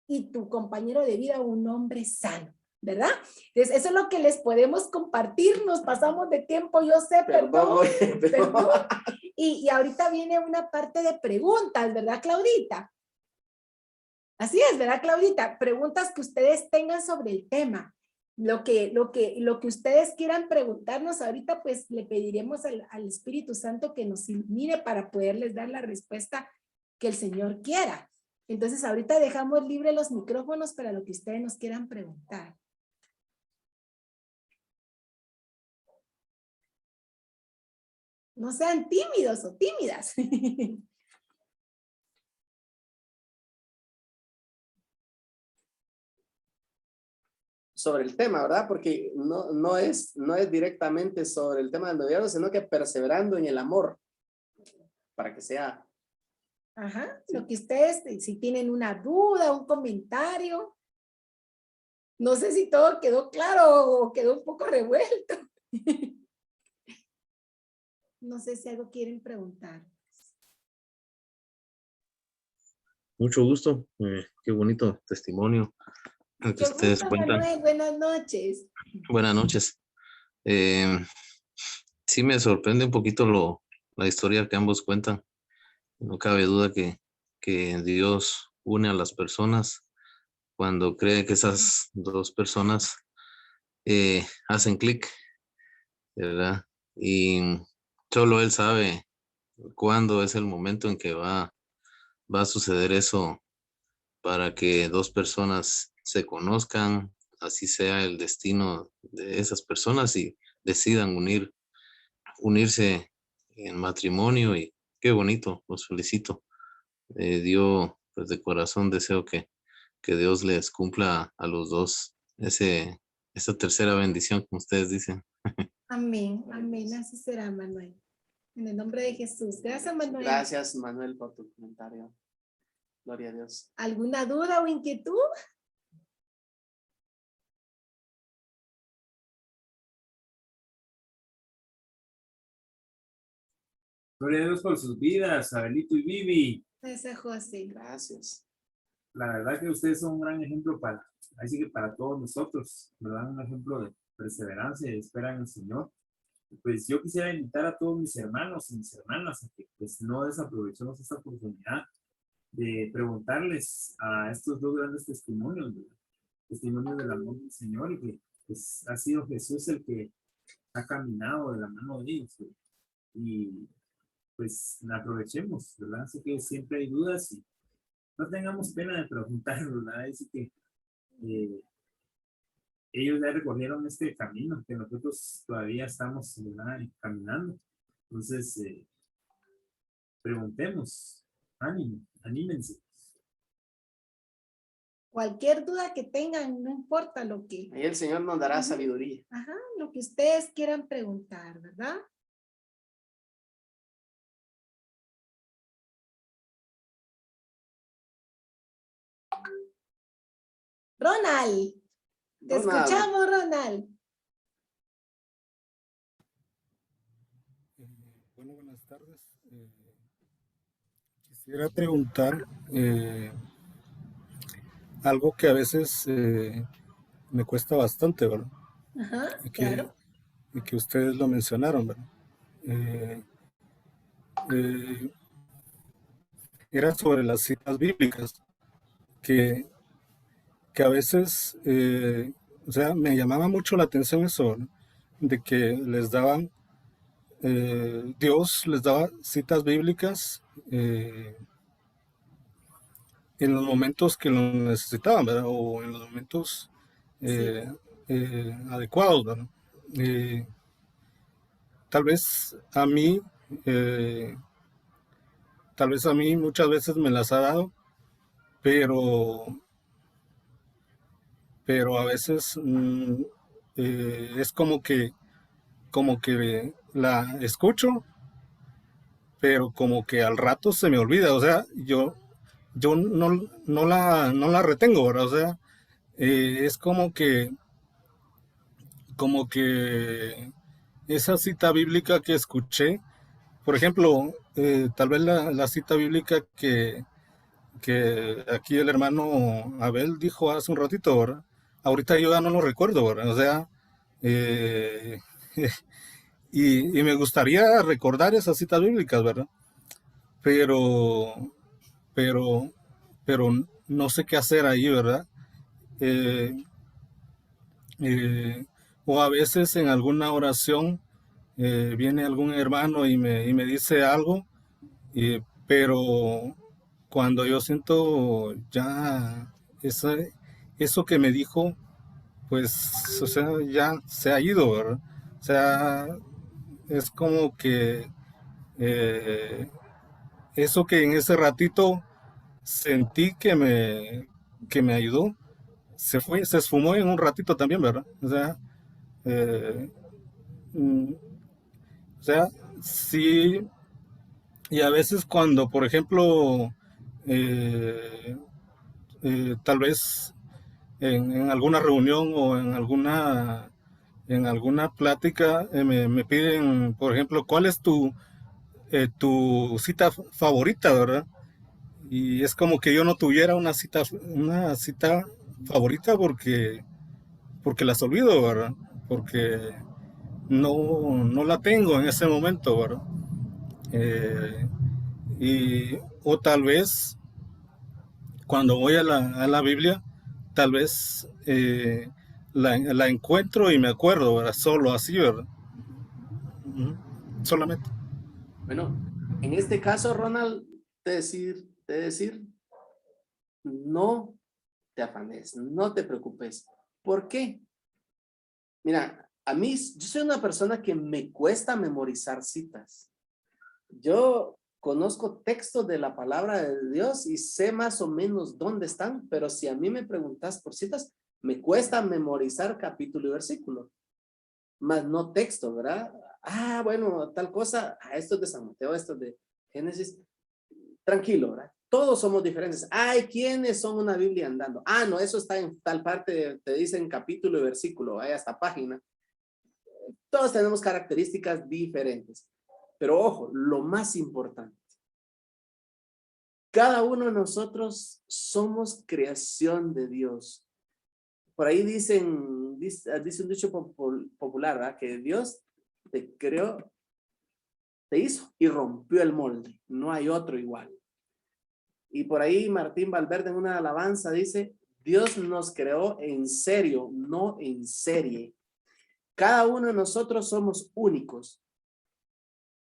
y tu compañero de vida un hombre sano, ¿verdad? Entonces, eso es lo que les podemos compartir. Nos pasamos de tiempo, yo sé, perdón. Y ahorita viene una parte de preguntas, ¿verdad, Claudita? Así es, ¿verdad, Claudita? Preguntas que ustedes tengan sobre el tema. Lo que ustedes quieran preguntarnos ahorita, pues le pediremos al Espíritu Santo que nos ilumine para poderles dar la respuesta que el Señor quiera. Entonces, ahorita dejamos libre los micrófonos para lo que ustedes nos quieran preguntar. No sean tímidos o tímidas. Sobre el tema, ¿verdad? Porque no es directamente sobre el tema del noviazgo, sino que perseverando en el amor, para que sea. Ajá, sí. Lo que ustedes, si tienen una duda, un comentario. No sé si todo quedó claro o quedó un poco revuelto. No sé si algo quieren preguntar. Mucho gusto. Qué bonito testimonio el que Mucho ustedes gusto, cuentan. Manuel. Buenas noches. Buenas noches. Sí me sorprende un poquito la historia que ambos cuentan. No cabe duda que Dios une a las personas cuando cree que esas dos personas hacen clic, ¿verdad? Y solo Él sabe cuándo es el momento en que va a suceder eso para que dos personas se conozcan, así sea el destino de esas personas y decidan unirse en matrimonio. Y qué bonito, los felicito. Yo pues de corazón deseo que Dios les cumpla a los dos esa tercera bendición, como ustedes dicen. Amén, amén. Así será, Manuel. En el nombre de Jesús. Gracias, Manuel. Gracias, Manuel, por tu comentario. Gloria a Dios. ¿Alguna duda o inquietud? Gloria a Dios por sus vidas, Abelito y Vivi. Gracias, José. Gracias. La verdad que ustedes son un gran ejemplo así que para todos nosotros, ¿verdad? Un ejemplo de perseverancia y de espera en el Señor. Pues yo quisiera invitar a todos mis hermanos y mis hermanas a que pues no desaprovechemos esta oportunidad de preguntarles a estos dos grandes testimonios, ¿verdad? Testimonios del amor del Señor, y que pues ha sido Jesús el que ha caminado de la mano de ellos, ¿verdad? Y pues la aprovechemos, ¿verdad? Así que siempre hay dudas y no tengamos pena de preguntar, ¿verdad? Así que ellos ya recorrieron este camino que nosotros todavía estamos, ¿verdad?, caminando. Entonces, preguntemos, anímense. Cualquier duda que tengan, no importa lo que, Ahí el Señor nos dará sabiduría. ajá, lo que ustedes quieran preguntar, ¿verdad? Ronald, te Ronald. escuchamos, Ronald. Bueno, buenas tardes. Quisiera preguntar algo que a veces me cuesta bastante, ¿verdad? Ajá, Y claro. que ustedes lo mencionaron, ¿verdad? Era sobre las citas bíblicas, que a veces, o sea, me llamaba mucho la atención eso, ¿verdad? De que les daban, Dios les daba citas bíblicas en los momentos que lo necesitaban, ¿verdad? O en los momentos Sí. adecuados, ¿verdad? Eh, tal vez a mí, eh, tal vez a mí muchas veces me las ha dado, pero, pero a veces es como que la escucho, pero como que al rato se me olvida, o sea, yo no la retengo, ¿verdad? O sea, es como que esa cita bíblica que escuché, por ejemplo, tal vez la cita bíblica que aquí el hermano Abel dijo hace un ratito, ¿verdad? Ahorita yo ya no lo recuerdo, ¿verdad? O sea, eh, y me gustaría recordar esas citas bíblicas, ¿verdad? Pero, pero, pero no sé qué hacer ahí, ¿verdad? Eh, eh, o a veces en alguna oración viene algún hermano y me dice algo, pero cuando yo siento ya eso que me dijo, pues, o sea, ya se ha ido, ¿verdad? O sea, es como que eso que en ese ratito sentí que me ayudó, se esfumó en un ratito también, ¿verdad? O sea, eh, mm, o sea, sí. Y a veces cuando, por ejemplo, eh, tal vez en alguna reunión o en alguna en alguna plática me piden, por ejemplo, ¿cuál es tu cita favorita, verdad? Y es como que yo no tuviera una cita favorita porque las olvido, ¿verdad? Porque no la tengo en ese momento, ¿verdad? Eh, o tal vez cuando voy a la Biblia, tal vez la encuentro y me acuerdo, ¿verdad? Solo así, ¿verdad? Ujú. Solamente. Bueno, en este caso, Ronald, te decir, no te afanes, no te preocupes. ¿Por qué? Mira, a mí, yo soy una persona que me cuesta memorizar citas. Yo conozco textos de la palabra de Dios y sé más o menos dónde están, pero si a mí me preguntas por citas, me cuesta memorizar capítulo y versículo, más no texto, ¿verdad? Ah, bueno, tal cosa, esto es de San Mateo, esto es de Génesis. Tranquilo, ¿verdad? Todos somos diferentes. Hay quienes son una Biblia andando. Ah, no, eso está en tal parte, te dicen capítulo y versículo, hay hasta página. Todos tenemos características diferentes. Pero ojo, lo más importante, cada uno de nosotros somos creación de Dios. Por ahí dice un dicho popular, ¿verdad? Que Dios te creó, te hizo y rompió el molde. No hay otro igual. Y por ahí Martín Valverde en una alabanza dice, Dios nos creó en serio, no en serie. Cada uno de nosotros somos únicos.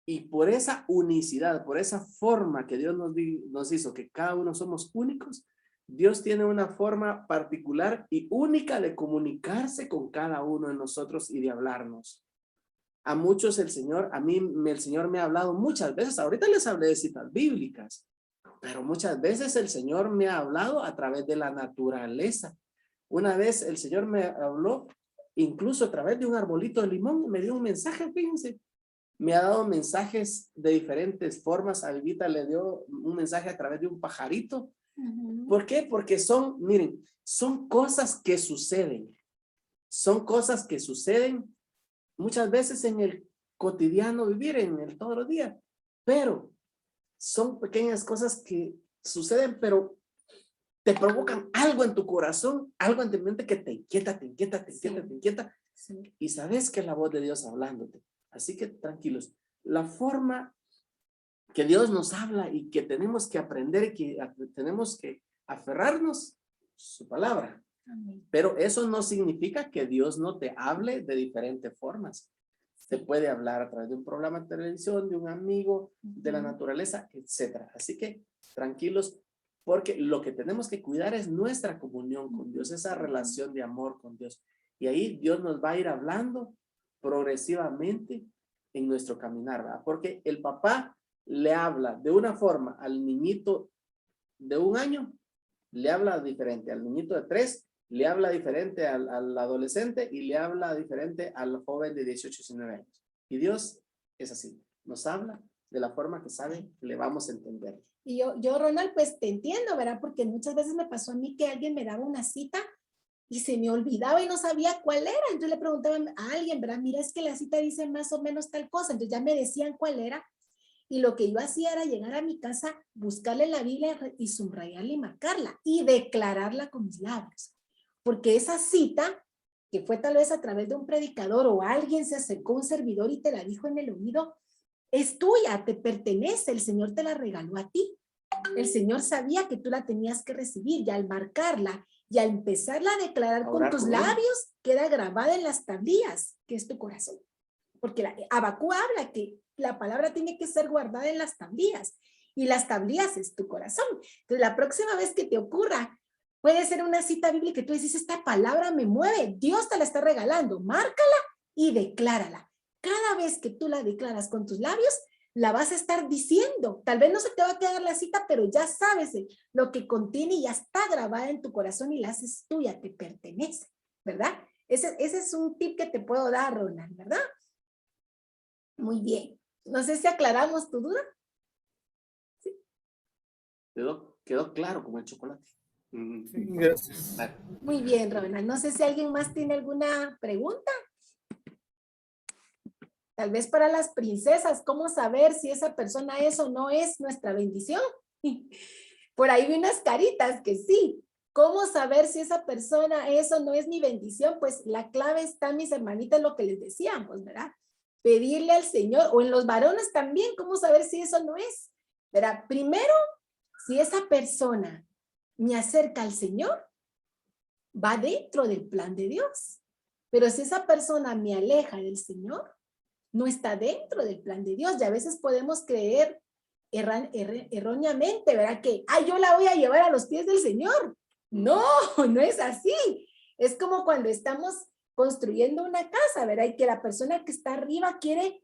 Y por esa unicidad, por esa forma que Dios nos hizo, que cada uno somos únicos, Dios tiene una forma particular y única de comunicarse con cada uno de nosotros y de hablarnos. A muchos el Señor me ha hablado muchas veces. Ahorita les hablé de citas bíblicas, pero muchas veces el Señor me ha hablado a través de la naturaleza. Una vez el Señor me habló incluso a través de un arbolito de limón, me dio un mensaje, fíjense. Me ha dado mensajes de diferentes formas. A Vivita le dio un mensaje a través de un pajarito. ¿Por qué? Porque miren, son cosas que suceden. Son cosas que suceden muchas veces en el cotidiano vivir, en el todos los días. Pero son pequeñas cosas que suceden, pero te provocan algo en tu corazón, algo en tu mente que te inquieta, te inquieta, te inquieta, te inquieta. Sí. Y sabes que es la voz de Dios hablándote. Así que tranquilos. La forma que Dios nos habla y que tenemos que aprender y que tenemos que aferrarnos su palabra. Amén. Pero eso no significa que Dios no te hable de diferentes formas. Te puede hablar a través de un programa de televisión, de un amigo, de la naturaleza, etcétera. Así que tranquilos, porque lo que tenemos que cuidar es nuestra comunión con Dios, esa relación de amor con Dios. Y ahí Dios nos va a ir hablando progresivamente en nuestro caminar, ¿verdad? Porque el papá le habla de una forma al niñito de 1 año, le habla diferente, al niñito de 3, le habla diferente al adolescente y le habla diferente al joven de 18, 19 años. Y Dios es así, nos habla de la forma que sabe que le vamos a entender. Y yo, Ronald, pues te entiendo, ¿verdad? Porque muchas veces me pasó a mí que alguien me daba una cita y se me olvidaba y no sabía cuál era. Entonces le preguntaba a alguien, ¿verdad? Mira, es que la cita dice más o menos tal cosa. Entonces ya me decían cuál era. Y lo que yo hacía era llegar a mi casa, buscarle la Biblia y subrayarla y marcarla y declararla con mis labios. Porque esa cita, que fue tal vez a través de un predicador o alguien se acercó a un servidor y te la dijo en el oído, es tuya, te pertenece, el Señor te la regaló a ti. El Señor sabía que tú la tenías que recibir y al marcarla y al empezarla a declarar con tus labios, queda grabada en las tablillas, que es tu corazón. Porque Abacú habla que la palabra tiene que ser guardada en las tablillas y las tablillas es tu corazón. Entonces la próxima vez que te ocurra, puede ser una cita bíblica que tú dices, esta palabra me mueve, Dios te la está regalando, márcala y declárala. Cada vez que tú la declaras con tus labios, la vas a estar diciendo. Tal vez no se te va a quedar la cita, pero ya sabes lo que contiene y ya está grabada en tu corazón y la haces tuya, te pertenece, ¿verdad? Ese es un tip que te puedo dar, Ronald, ¿verdad? Muy bien. No sé si aclaramos tu duda. ¿Sí? Quedó claro como el chocolate. Gracias. Muy bien, Ronald. No sé si alguien más tiene alguna pregunta. Tal vez para las princesas, ¿cómo saber si esa persona es o no es nuestra bendición? Por ahí vi unas caritas que sí. ¿Cómo saber si esa persona es o no es mi bendición? Pues la clave está, mis hermanitas, lo que les decíamos, ¿verdad? Pedirle al Señor, o en los varones también, ¿cómo saber si eso no es? ¿Verdad? Primero, si esa persona me acerca al Señor, va dentro del plan de Dios. Pero si esa persona me aleja del Señor, no está dentro del plan de Dios. Y a veces podemos creer erróneamente, ¿verdad? Que, yo la voy a llevar a los pies del Señor. No, no es así. Es como cuando estamos construyendo una casa, ¿verdad? Y que la persona que está arriba quiere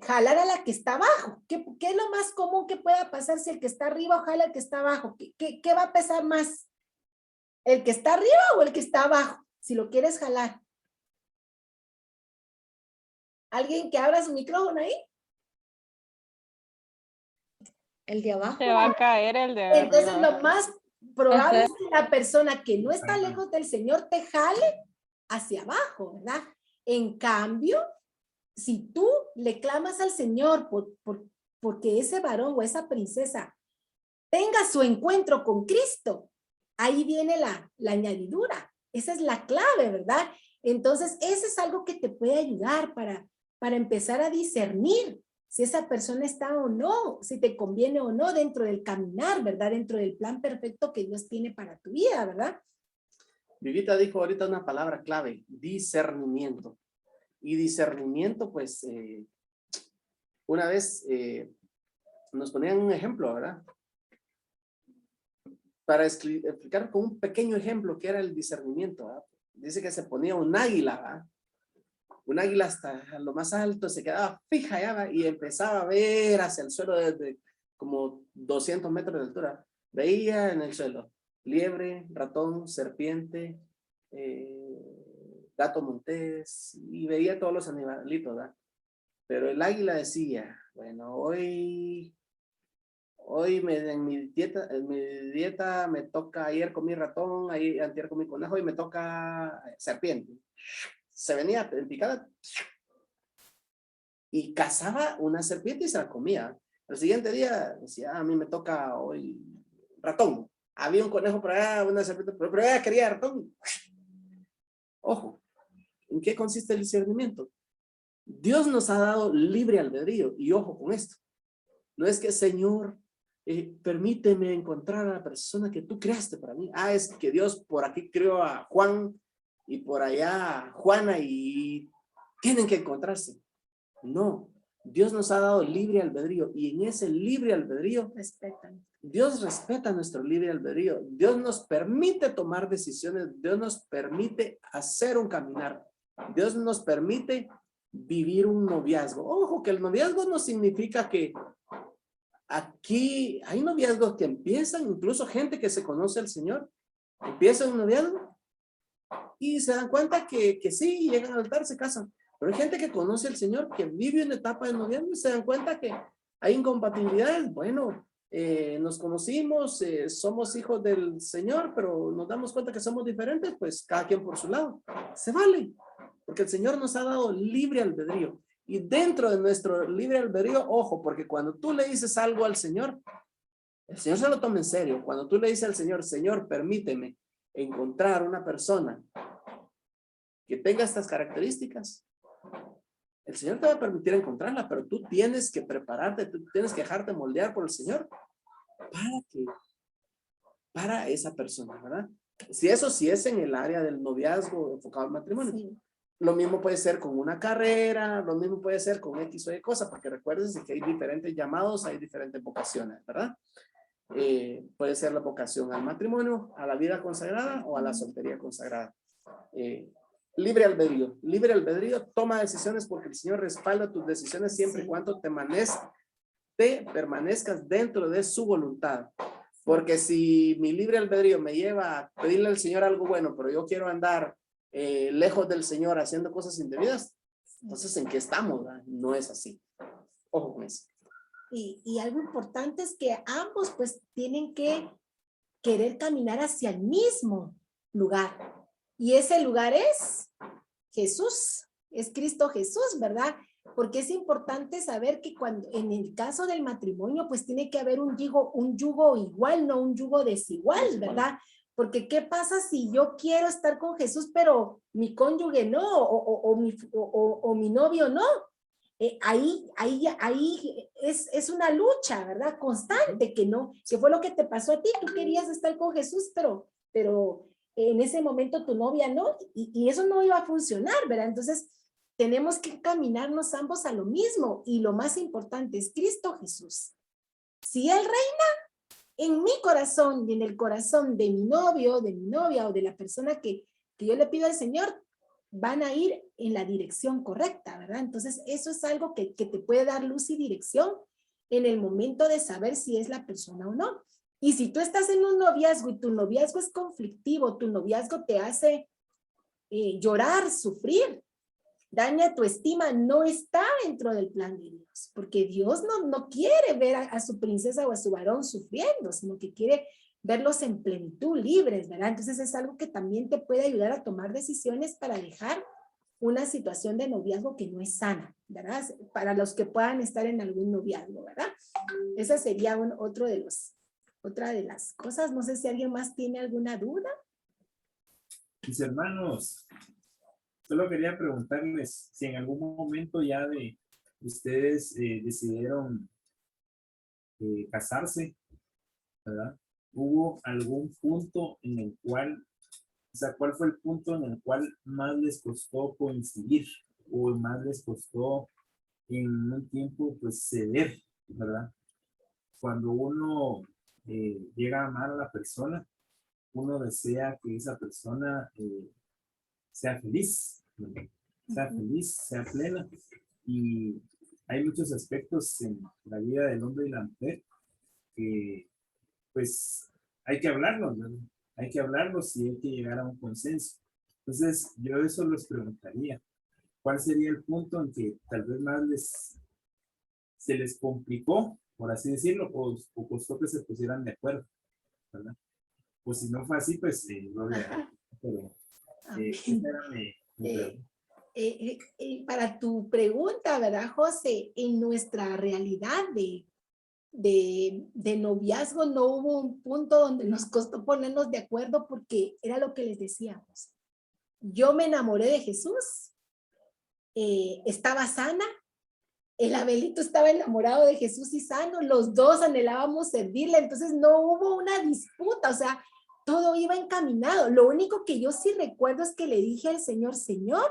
jalar a la que está abajo. ¿Qué es lo más común que pueda pasar si el que está arriba jala al que está abajo? ¿Qué va a pesar más? ¿El que está arriba o el que está abajo? Si lo quieres jalar. ¿Alguien que abra su micrófono ahí? El de abajo. Se va a caer el de arriba. Entonces lo más probable es que la persona que no está lejos del Señor te jale hacia abajo, ¿verdad? En cambio, si tú le clamas al Señor porque ese varón o esa princesa tenga su encuentro con Cristo, ahí viene la añadidura. Esa es la clave, ¿verdad? Entonces, eso es algo que te puede ayudar para empezar a discernir si esa persona está o no, si te conviene o no dentro del caminar, ¿verdad? Dentro del plan perfecto que Dios tiene para tu vida, ¿verdad? Vivita dijo ahorita una palabra clave, discernimiento. Y discernimiento, pues, una vez nos ponían un ejemplo, ¿verdad? Para explicar con un pequeño ejemplo qué era el discernimiento, ¿verdad? Dice que se ponía un águila, ¿verdad? Un águila hasta lo más alto, se quedaba fija ya, ¿verdad? Y empezaba a ver hacia el suelo desde como 200 metros de altura. Veía en el suelo liebre, ratón, serpiente, gato montés, y veía todos los animalitos, ¿verdad? Pero el águila decía, bueno, hoy en mi dieta me toca, ayer comí ratón, antier comí conejo y me toca serpiente. Se venía en picada y cazaba una serpiente y se la comía. El siguiente día decía, a mí me toca hoy ratón. Había un conejo por allá, una serpiente, pero ella quería ratón. Ojo, ¿en qué consiste el discernimiento? Dios nos ha dado libre albedrío, y ojo con esto. No es que, Señor, permíteme encontrar a la persona que tú creaste para mí. Es que Dios por aquí creó a Juan y por allá a Juana y tienen que encontrarse. No, Dios nos ha dado libre albedrío, y en ese libre albedrío Dios respeta nuestro libre albedrío. Dios nos permite tomar decisiones. Dios nos permite hacer un caminar. Dios nos permite vivir un noviazgo. Ojo, que el noviazgo no significa que aquí hay noviazgos que empiezan, incluso gente que se conoce al Señor, empieza un noviazgo y se dan cuenta que sí, llegan al altar, se casan. Pero hay gente que conoce al Señor, que vive una etapa de noviazgo y se dan cuenta que hay incompatibilidades. Bueno, nos conocimos, somos hijos del Señor, pero nos damos cuenta que somos diferentes, pues cada quien por su lado. Se vale, porque el Señor nos ha dado libre albedrío. Y dentro de nuestro libre albedrío, ojo, porque cuando tú le dices algo al Señor, el Señor se lo toma en serio. Cuando tú le dices al Señor, Señor, permíteme encontrar una persona que tenga estas características, el Señor te va a permitir encontrarla, pero tú tienes que prepararte, tú tienes que dejarte moldear por el Señor para esa persona, ¿verdad? Si es en el área del noviazgo enfocado al matrimonio. Sí. Lo mismo puede ser con una carrera, lo mismo puede ser con X o Y cosas, porque recuérdense que hay diferentes llamados, hay diferentes vocaciones, ¿verdad? Puede ser la vocación al matrimonio, a la vida consagrada o a la soltería consagrada. Libre albedrío, toma decisiones porque el Señor respalda tus decisiones siempre y cuando te permanezcas dentro de su voluntad. Porque si mi libre albedrío me lleva a pedirle al Señor algo bueno, pero yo quiero andar lejos del Señor haciendo cosas indebidas, entonces ¿en qué estamos? ¿Verdad? No es así. Ojo con eso. Y algo importante es que ambos pues tienen que querer caminar hacia el mismo lugar. Y ese lugar es Jesús, es Cristo Jesús, ¿verdad? porque es importante saber que cuando, en el caso del matrimonio, pues tiene que haber un yugo igual, no un yugo desigual, ¿verdad? Porque ¿qué pasa si yo quiero estar con Jesús, pero mi cónyuge no, o mi novio no? Ahí es una lucha, ¿verdad? Constante, que fue lo que te pasó a ti. Tú querías estar con Jesús, pero en ese momento tu novia no, y eso no iba a funcionar, ¿verdad? Entonces, tenemos que caminarnos ambos a lo mismo, y lo más importante es Cristo Jesús. Si Él reina en mi corazón y en el corazón de mi novio, de mi novia o de la persona que yo le pido al Señor, van a ir en la dirección correcta, ¿verdad? Entonces, eso es algo que te puede dar luz y dirección en el momento de saber si es la persona o no. Y si tú estás en un noviazgo y tu noviazgo es conflictivo, tu noviazgo te hace llorar, sufrir, daña tu estima, no está dentro del plan de Dios, porque Dios no quiere ver a su princesa o a su varón sufriendo, sino que quiere verlos en plenitud, libres, ¿verdad? Entonces es algo que también te puede ayudar a tomar decisiones para dejar una situación de noviazgo que no es sana, ¿verdad? Para los que puedan estar en algún noviazgo, ¿verdad? Esa sería otra de las cosas. No sé si alguien más tiene alguna duda. Mis hermanos, solo quería preguntarles si en algún momento ya de ustedes decidieron casarse, ¿verdad? ¿Hubo algún punto en el cual, o sea, cuál fue el punto en el cual más les costó coincidir o más les costó en un tiempo pues ceder, ¿verdad? Cuando uno llega a amar a la persona, uno desea que esa persona sea feliz, ¿verdad? Sea feliz, sea plena. Y hay muchos aspectos en la vida del hombre y la mujer que pues hay que hablarlos, ¿verdad? Hay que hablarlos y hay que llegar a un consenso. Entonces, yo eso les preguntaría, ¿cuál sería el punto en que tal vez más se les complicó, por así decirlo, o costó que se pusieran de acuerdo, ¿verdad? Pues si no fue así, pues gloria, pero esa era mi pregunta. Para tu pregunta, ¿verdad, José? En nuestra realidad de noviazgo no hubo un punto donde nos costó ponernos de acuerdo, porque era lo que les decíamos. Yo me enamoré de Jesús, estaba sana, el Abelito estaba enamorado de Jesús y sano, los dos anhelábamos servirle, entonces no hubo una disputa, o sea, todo iba encaminado. Lo único que yo sí recuerdo es que le dije al Señor, Señor,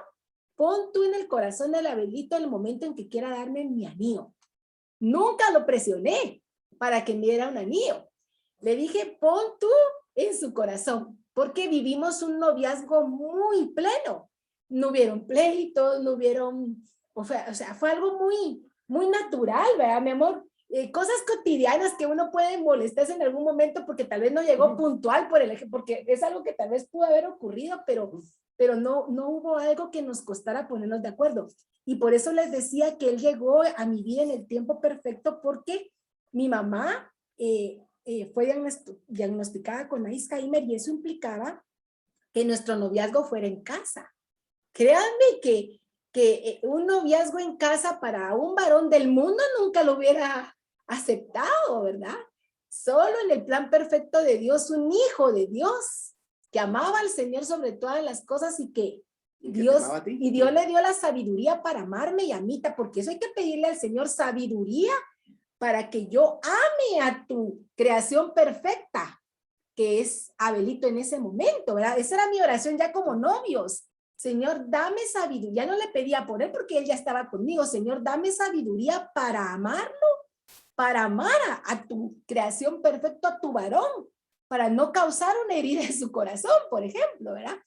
pon tú en el corazón del Abelito el momento en que quiera darme mi anillo. Nunca lo presioné para que me diera un anillo. Le dije, pon tú en su corazón, porque vivimos un noviazgo muy pleno. No hubieron pleitos, no hubieron, o sea, fue algo muy natural, ¿verdad, mi amor? Cosas cotidianas que uno puede molestarse en algún momento porque tal vez no llegó puntual por el eje, porque es algo que tal vez pudo haber ocurrido, pero no hubo algo que nos costara ponernos de acuerdo. Y por eso les decía que él llegó a mi vida en el tiempo perfecto, porque mi mamá fue diagnosticada con Alzheimer, y eso implicaba que nuestro noviazgo fuera en casa. Créanme que un noviazgo en casa para un varón del mundo nunca lo hubiera aceptado, ¿verdad? Solo en el plan perfecto de Dios, un hijo de Dios que amaba al Señor sobre todas las cosas, y que Dios le dio la sabiduría para amarme y a mí, porque eso hay que pedirle al Señor, sabiduría para que yo ame a tu creación perfecta, que es Abelito en ese momento, ¿verdad? Esa era mi oración ya como novios. Señor, dame sabiduría. No le pedía por él porque él ya estaba conmigo. Señor, dame sabiduría para amarlo, para amar a tu creación perfecta, a tu varón, para no causar una herida en su corazón, por ejemplo, ¿verdad?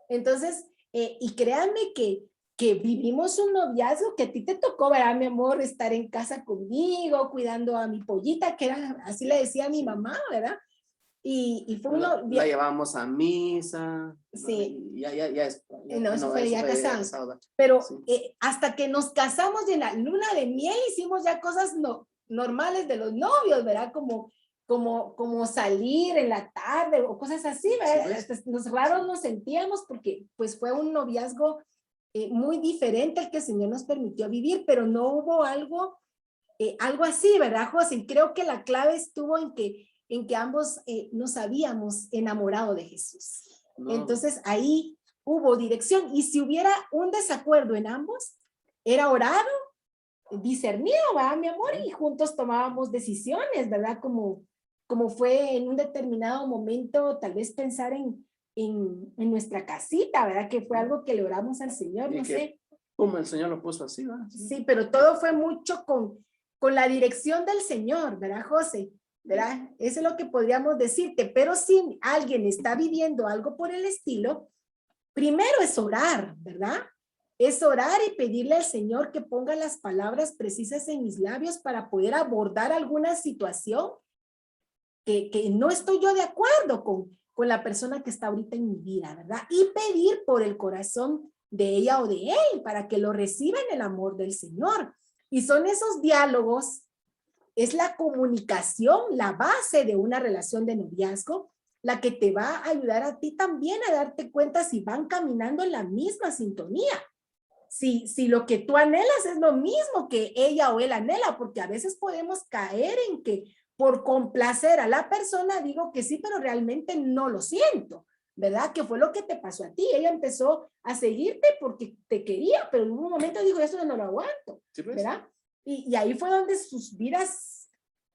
Entonces, y créanme que vivimos un noviazgo que a ti te tocó, ¿verdad, mi amor? Estar en casa conmigo, cuidando a mi pollita, que era, así le decía a mi mamá, ¿verdad? Y fue uno... La llevábamos a misa. Sí. Ya No, eso fue ya casados. casado. Pero Sí. hasta que nos casamos y en la luna de miel hicimos ya cosas normales de los novios, ¿verdad? Como salir en la tarde o cosas así, ¿verdad? Sí, pues. Los raros nos sentíamos porque pues fue un noviazgo muy diferente al que el Señor nos permitió vivir, pero no hubo algo así, ¿verdad, José? Y creo que la clave estuvo en que ambos nos habíamos enamorado de Jesús. No. Entonces ahí hubo dirección, y si hubiera un desacuerdo en ambos, era orado, discernido, ¿verdad, mi amor? Y juntos tomábamos decisiones, ¿verdad? Como fue en un determinado momento, tal vez pensar en nuestra casita, ¿verdad? Que fue algo que le oramos al Señor, Y no que, sé. como el Señor lo puso así, ¿verdad? Sí, pero todo fue mucho con la dirección del Señor, ¿verdad, José? ¿Verdad? Eso es lo que podríamos decirte, pero si alguien está viviendo algo por el estilo, primero es orar, ¿verdad? Es orar y pedirle al Señor que ponga las palabras precisas en mis labios para poder abordar alguna situación que no estoy yo de acuerdo con la persona que está ahorita en mi vida, ¿verdad? Y pedir por el corazón de ella o de él para que lo reciba en el amor del Señor. Y son esos diálogos, es la comunicación, la base de una relación de noviazgo, la que te va a ayudar a ti también a darte cuenta si van caminando en la misma sintonía. Si lo que tú anhelas es lo mismo que ella o él anhela, porque a veces podemos caer en que por complacer a la persona digo que sí, pero realmente no lo siento, ¿verdad? Que fue lo que te pasó a ti. Ella empezó a seguirte porque te quería, pero en un momento dijo, eso no lo aguanto, Sí, pues. ¿verdad? Y ahí fue donde sus vidas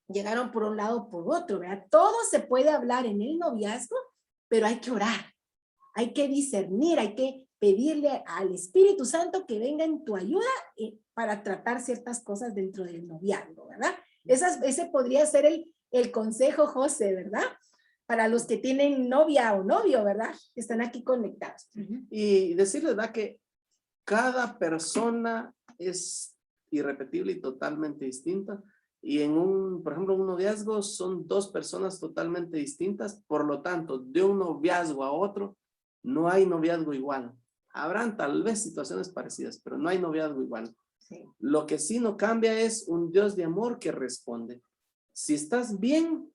llegaron por un lado o por otro, ¿verdad? Todo se puede hablar en el noviazgo, pero hay que orar, hay que discernir, hay que pedirle al Espíritu Santo que venga en tu ayuda para tratar ciertas cosas dentro del noviazgo, ¿verdad? Ese podría ser el consejo, José, ¿verdad? Para los que tienen novia o novio, ¿verdad? Que están aquí conectados. Y decirles, ¿verdad? Que cada persona es irrepetible y totalmente distinta. Y por ejemplo, un noviazgo son dos personas totalmente distintas. Por lo tanto, de un noviazgo a otro, no hay noviazgo igual. Habrán tal vez situaciones parecidas, pero no hay noviazgo igual. Sí. Lo que sí no cambia es un Dios de amor que responde. Si estás bien,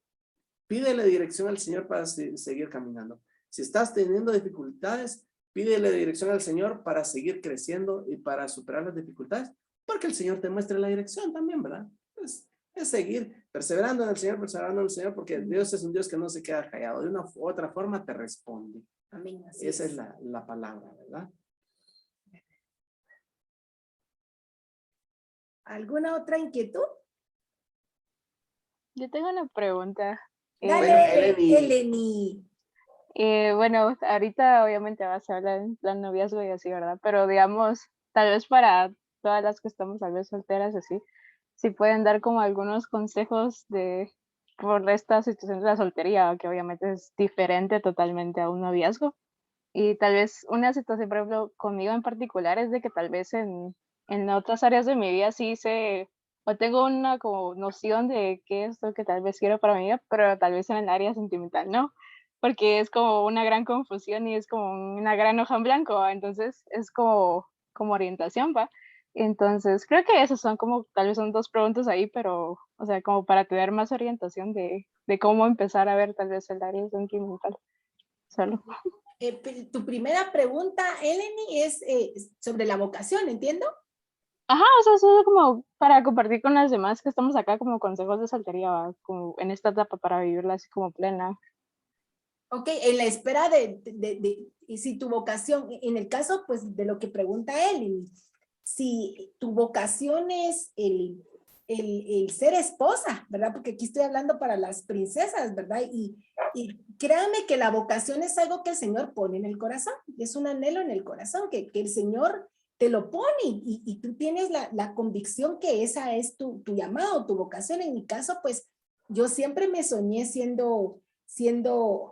pídele dirección al Señor para seguir caminando. Si estás teniendo dificultades, pídele dirección al Señor para seguir creciendo y para superar las dificultades, porque el Señor te muestre la dirección también, ¿verdad? Es seguir perseverando en el Señor, porque Dios es un Dios que no se queda callado. De una u otra forma te responde. Amén. Esa es la palabra, ¿verdad? ¿Alguna otra inquietud? Yo tengo una pregunta. Dale, Eleni. Eleni. Bueno, ahorita obviamente vas a hablar en plan noviazgo y así, ¿verdad? Pero digamos, tal vez para todas las que estamos tal vez solteras así, si pueden dar como algunos consejos por esta situación de la soltería, que obviamente es diferente totalmente a un noviazgo. Y tal vez una situación, por ejemplo, conmigo en particular es de que tal vez en otras áreas de mi vida sí sé, o tengo una como noción de qué es lo que tal vez quiero para mi vida, pero tal vez en el área sentimental no, porque es como una gran confusión y es como una gran hoja en blanco, ¿va? Entonces es como orientación, ¿va? Entonces creo que esas son como, tal vez son dos preguntas ahí, pero, o sea, como para tener más orientación de cómo empezar a ver tal vez el área sentimental, solo. Tu primera pregunta, Eleni, es sobre la vocación, ¿entiendo? Ajá, o sea, eso es como para compartir con las demás que estamos acá como consejos de soltería, ¿va? Como en esta etapa para vivirla así como plena. Ok, en la espera y si tu vocación, en el caso pues de lo que pregunta él, si tu vocación es el ser esposa, ¿verdad? Porque aquí estoy hablando para las princesas, ¿verdad? Y créanme que la vocación es algo que el Señor pone en el corazón, es un anhelo en el corazón, que el Señor te lo pone y tú tienes la convicción que esa es tu llamado, tu vocación. En mi caso, pues yo siempre me soñé siendo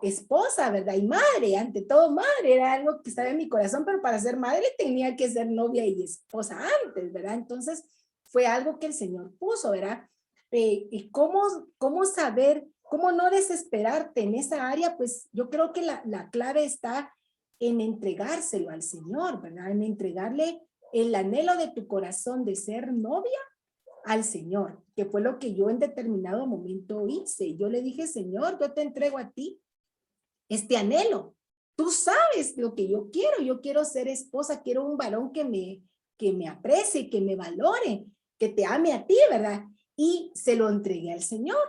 esposa, ¿verdad? Y madre, ante todo madre, era algo que estaba en mi corazón, pero para ser madre tenía que ser novia y esposa antes, ¿verdad? Entonces fue algo que el Señor puso, ¿verdad? Y cómo saber, cómo no desesperarte en esa área, pues yo creo que la clave está en entregárselo al Señor, ¿verdad? En entregarle el anhelo de tu corazón de ser novia al Señor, que fue lo que yo en determinado momento hice. Yo le dije, Señor, yo te entrego a ti este anhelo, tú sabes lo que yo quiero ser esposa, quiero un varón que me aprecie, que me valore, que te ame a ti, ¿verdad? Y se lo entregué al Señor.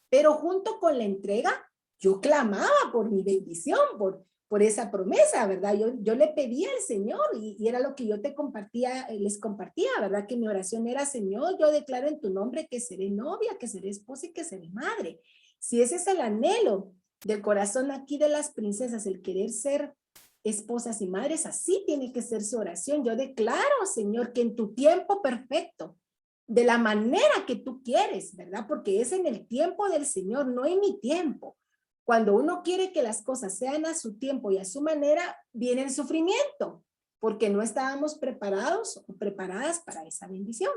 Pero junto con la entrega, yo clamaba por mi bendición, por esa promesa, ¿verdad? Yo le pedía al Señor y era lo que yo te compartía, les compartía, ¿verdad? Que mi oración era, Señor, yo declaro en tu nombre que seré novia, que seré esposa y que seré madre. Si ese es el anhelo del corazón aquí de las princesas, el querer ser esposas y madres, así tiene que ser su oración. Yo declaro, Señor, que en tu tiempo perfecto, de la manera que tú quieres, ¿verdad? Porque es en el tiempo del Señor, no en mi tiempo. Cuando uno quiere que las cosas sean a su tiempo y a su manera, viene el sufrimiento, porque no estábamos preparados o preparadas para esa bendición.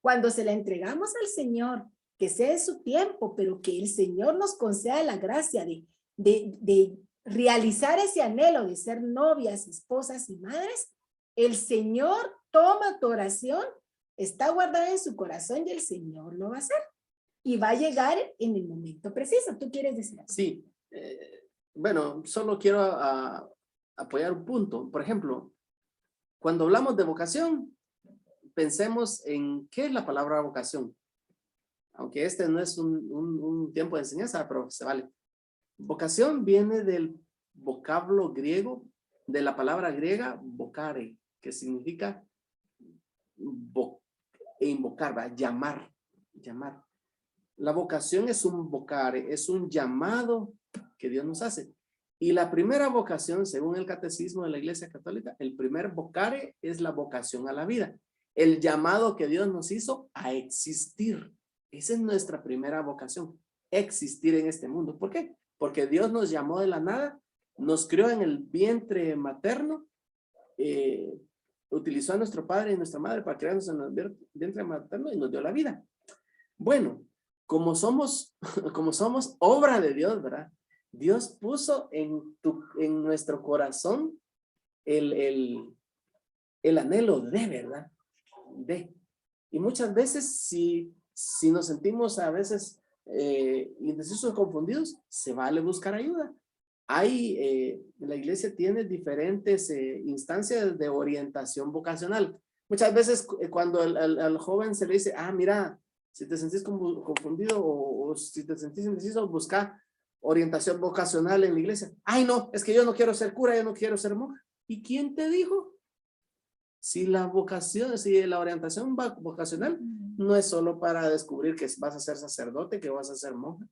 Cuando se la entregamos al Señor, que sea en su tiempo, pero que el Señor nos conceda la gracia de realizar ese anhelo de ser novias, esposas y madres, el Señor toma tu oración, está guardada en su corazón y el Señor lo va a hacer. Y va a llegar en el momento preciso. ¿Tú quieres decir algo? Sí, bueno, solo quiero apoyar un punto. Por ejemplo, cuando hablamos de vocación, pensemos en qué es la palabra vocación. Aunque este no es un tiempo de enseñanza, pero se vale. Vocación viene del vocablo griego, de la palabra griega vocare, que significa invocar, ¿va? Llamar. La vocación es un vocare, es un llamado que Dios nos hace. Y la primera vocación, según el catecismo de la Iglesia Católica, el primer vocare es la vocación a la vida. El llamado que Dios nos hizo a existir. Esa es nuestra primera vocación, existir en este mundo. ¿Por qué? Porque Dios nos llamó de la nada, nos crió en el vientre materno, utilizó a nuestro padre y nuestra madre para crearnos en el vientre materno y nos dio la vida. Bueno, como somos obra de Dios, ¿verdad? Dios puso en nuestro corazón el anhelo de, ¿verdad? Y muchas veces si nos sentimos a veces indecisos o confundidos, se vale buscar ayuda. La iglesia tiene diferentes instancias de orientación vocacional. Muchas veces cuando al joven se le dice, mira, si te sentís confundido o si te sentís indeciso, busca orientación vocacional en la iglesia. Ay, no, es que yo no quiero ser cura, yo no quiero ser monja. ¿Y quién te dijo? Si la orientación vocacional no es solo para descubrir que vas a ser sacerdote, que vas a ser monja.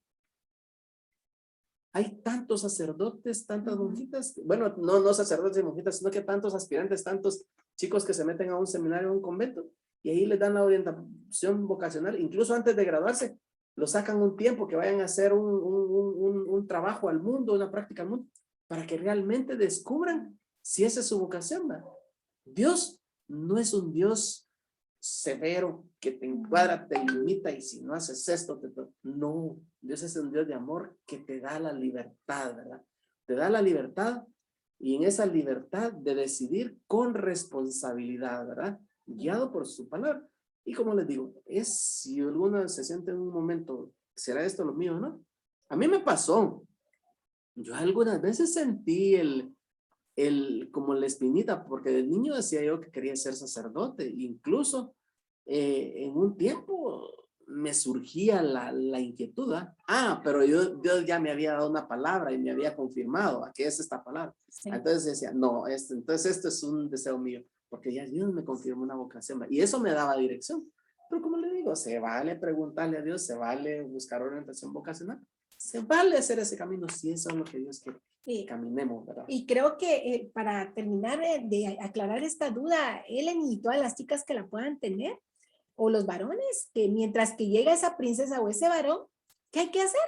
Hay tantos sacerdotes, tantas monjitas, bueno, no sacerdotes y monjitas, sino que tantos aspirantes, tantos chicos que se meten a un seminario, a un convento, y ahí les dan la orientación vocacional, incluso antes de graduarse, lo sacan un tiempo que vayan a hacer un trabajo al mundo, una práctica al mundo, para que realmente descubran si esa es su vocación, ¿verdad? Dios no es un Dios severo que te encuadra, te limita y si no haces esto, no, Dios es un Dios de amor que te da la libertad, ¿verdad? Te da la libertad y en esa libertad de decidir con responsabilidad, ¿verdad? Guiado por su palabra. Y como les digo, si alguno se siente en un momento, ¿será esto lo mío, no? A mí me pasó. Yo algunas veces sentí como la espinita, porque de niño decía yo que quería ser sacerdote. Incluso en un tiempo me surgía la inquietud. Pero Dios ya me había dado una palabra y me había confirmado que es esta palabra. Sí. Entonces decía, no, entonces esto es un deseo mío, porque ya Dios me confirmó una vocación y eso me daba dirección. Pero como le digo, se vale preguntarle a Dios, se vale buscar orientación vocacional, se vale hacer ese camino si eso es lo que Dios quiere. Sí. Caminemos, ¿verdad? Y creo que para terminar de aclarar esta duda, Ellen y todas las chicas que la puedan tener, o los varones, que mientras que llega esa princesa o ese varón, ¿qué hay que hacer?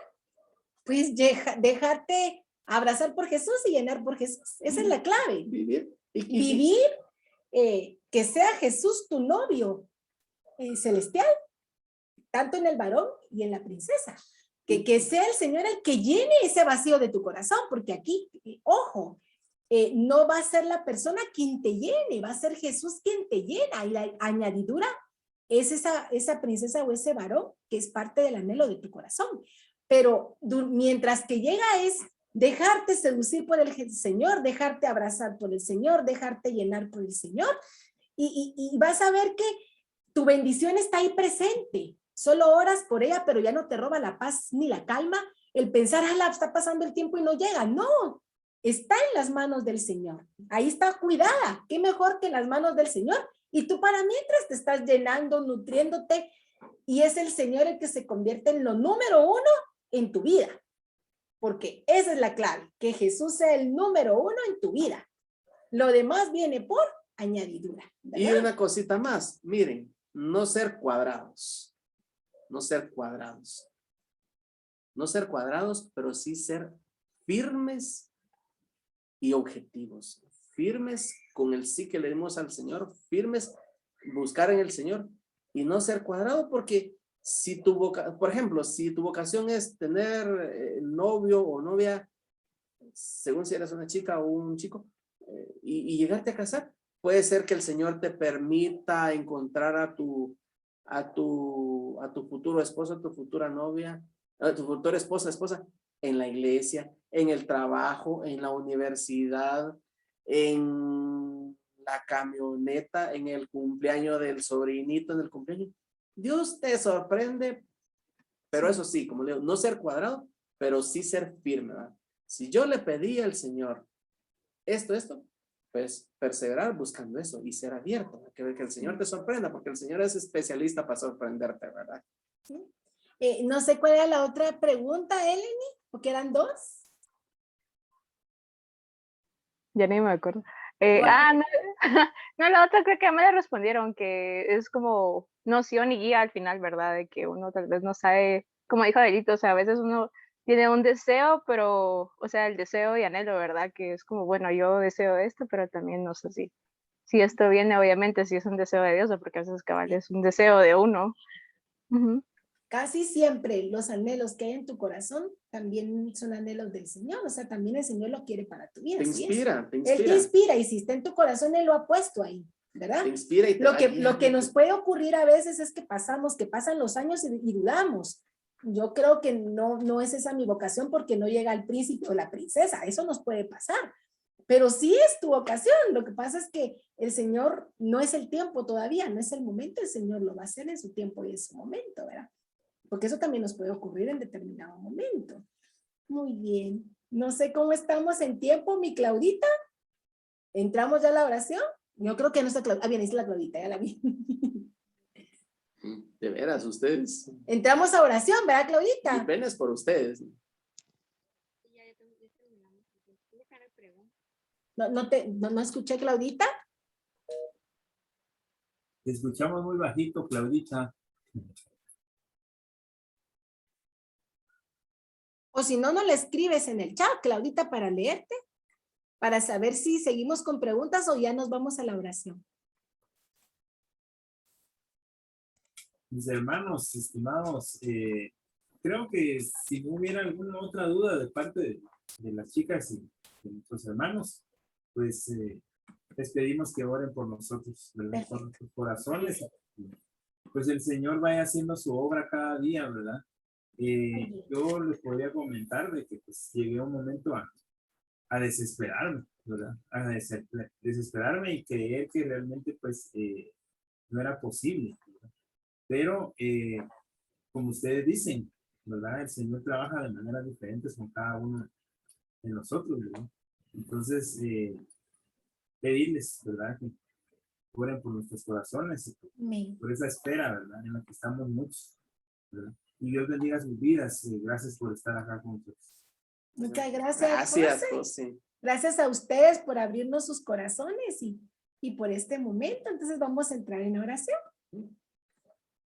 Pues dejarte abrazar por Jesús y llenar por Jesús. Esa es la clave. Vivir. Vivir, que sea Jesús tu novio celestial, tanto en el varón y en la princesa. Que sea el Señor el que llene ese vacío de tu corazón, porque aquí, ojo, no va a ser la persona quien te llene, va a ser Jesús quien te llena, y la añadidura es esa princesa o ese varón que es parte del anhelo de tu corazón. Pero mientras que llega dejarte seducir por el Señor, dejarte abrazar por el Señor, dejarte llenar por el Señor, y vas a ver que tu bendición está ahí presente. Solo oras por ella, pero ya no te roba la paz ni la calma. El pensar, está pasando el tiempo y no llega. No, está en las manos del Señor. Ahí está cuidada. Qué mejor que en las manos del Señor. Y tú para mientras te estás llenando, nutriéndote, y es el Señor el que se convierte en lo número uno en tu vida. Porque esa es la clave, que Jesús sea el número uno en tu vida. Lo demás viene por añadidura, Y ¿verdad? una cosita más, miren, no ser cuadrados, no ser cuadrados, no ser cuadrados, pero sí ser firmes y objetivos, firmes con el sí que le dimos al Señor, firmes, buscar en el Señor y no ser cuadrado, porque si por ejemplo, si tu vocación es tener novio o novia, según si eres una chica o un chico, y llegarte a casar, puede ser que el Señor te permita encontrar a tu futuro esposo, a tu futura novia, a tu futura esposa, en la iglesia, en el trabajo, en la universidad, en la camioneta, en el cumpleaños del sobrinito, en el cumpleaños. Dios te sorprende, pero eso sí, como le digo, no ser cuadrado, pero sí ser firme, ¿verdad? Si yo le pedí al Señor esto, pues perseverar buscando eso y ser abierto, ¿verdad? Que el Señor te sorprenda, porque el Señor es especialista para sorprenderte, ¿verdad? No sé cuál era la otra pregunta, Eleni, porque eran dos. Ya ni me acuerdo. ¿Cuál? No, no, la otra creo que ya me la respondieron, que es como noción y guía al final, ¿verdad? De que uno tal vez no sabe, como dijo Adelito, o sea, a veces uno tiene un deseo, pero, o sea, el deseo y anhelo, ¿verdad? Que es como, bueno, yo deseo esto, pero también no sé si esto viene, obviamente, si es un deseo de Dios, o porque a veces cabal es un deseo de uno. Ujú. Casi siempre los anhelos que hay en tu corazón también son anhelos del Señor, o sea, también el Señor lo quiere para tu vida. Te así es. inspira, te Él te inspira. inspira, y si está en tu corazón, Él lo ha puesto ahí, ¿verdad? Te inspira y te Lo va que guiando. nos puede ocurrir a veces es que pasan los años y dudamos. Yo creo que no es esa mi vocación porque no llega el príncipe o la princesa, eso nos puede pasar. Pero sí es tu vocación, lo que pasa es que el Señor no es el tiempo todavía, no es el momento, el Señor lo va a hacer en su tiempo y en su momento, ¿verdad? Porque eso también nos puede ocurrir en determinado momento. Muy bien. No sé cómo estamos en tiempo, mi Claudita. ¿Entramos ya a la oración? Yo creo que no está Claudita. Ah, bien, es la Claudita, ya la vi. De veras, ustedes. Entramos a oración, ¿verdad, Claudita? Mi pena es por ustedes. No escuché, Claudita. Te escuchamos muy bajito, Claudita. O si no, no le escribes en el chat, Claudita, para leerte, para saber si seguimos con preguntas o ya nos vamos a la oración. Mis hermanos, estimados, creo que si no hubiera alguna otra duda de parte de las chicas y de nuestros hermanos, pues les pedimos que oren por nosotros, ¿verdad? Por nuestros corazones. Pues el Señor vaya haciendo su obra cada día, ¿verdad? Yo les podría comentar de que pues llegué a un momento a desesperarme, ¿verdad? A desesperarme y creer que realmente pues no era posible, ¿verdad? Pero como ustedes dicen, ¿verdad? El Señor trabaja de maneras diferentes con cada uno de nosotros, ¿verdad? Entonces, pedirles, ¿verdad? Que oren por nuestros corazones y por esa espera, ¿verdad? En la que estamos muchos, ¿verdad? Y Dios bendiga sus vidas. Gracias por estar acá con nosotros. Muchas gracias. Gracias, José. José. Gracias a ustedes por abrirnos sus corazones y por este momento. Entonces vamos a entrar en oración.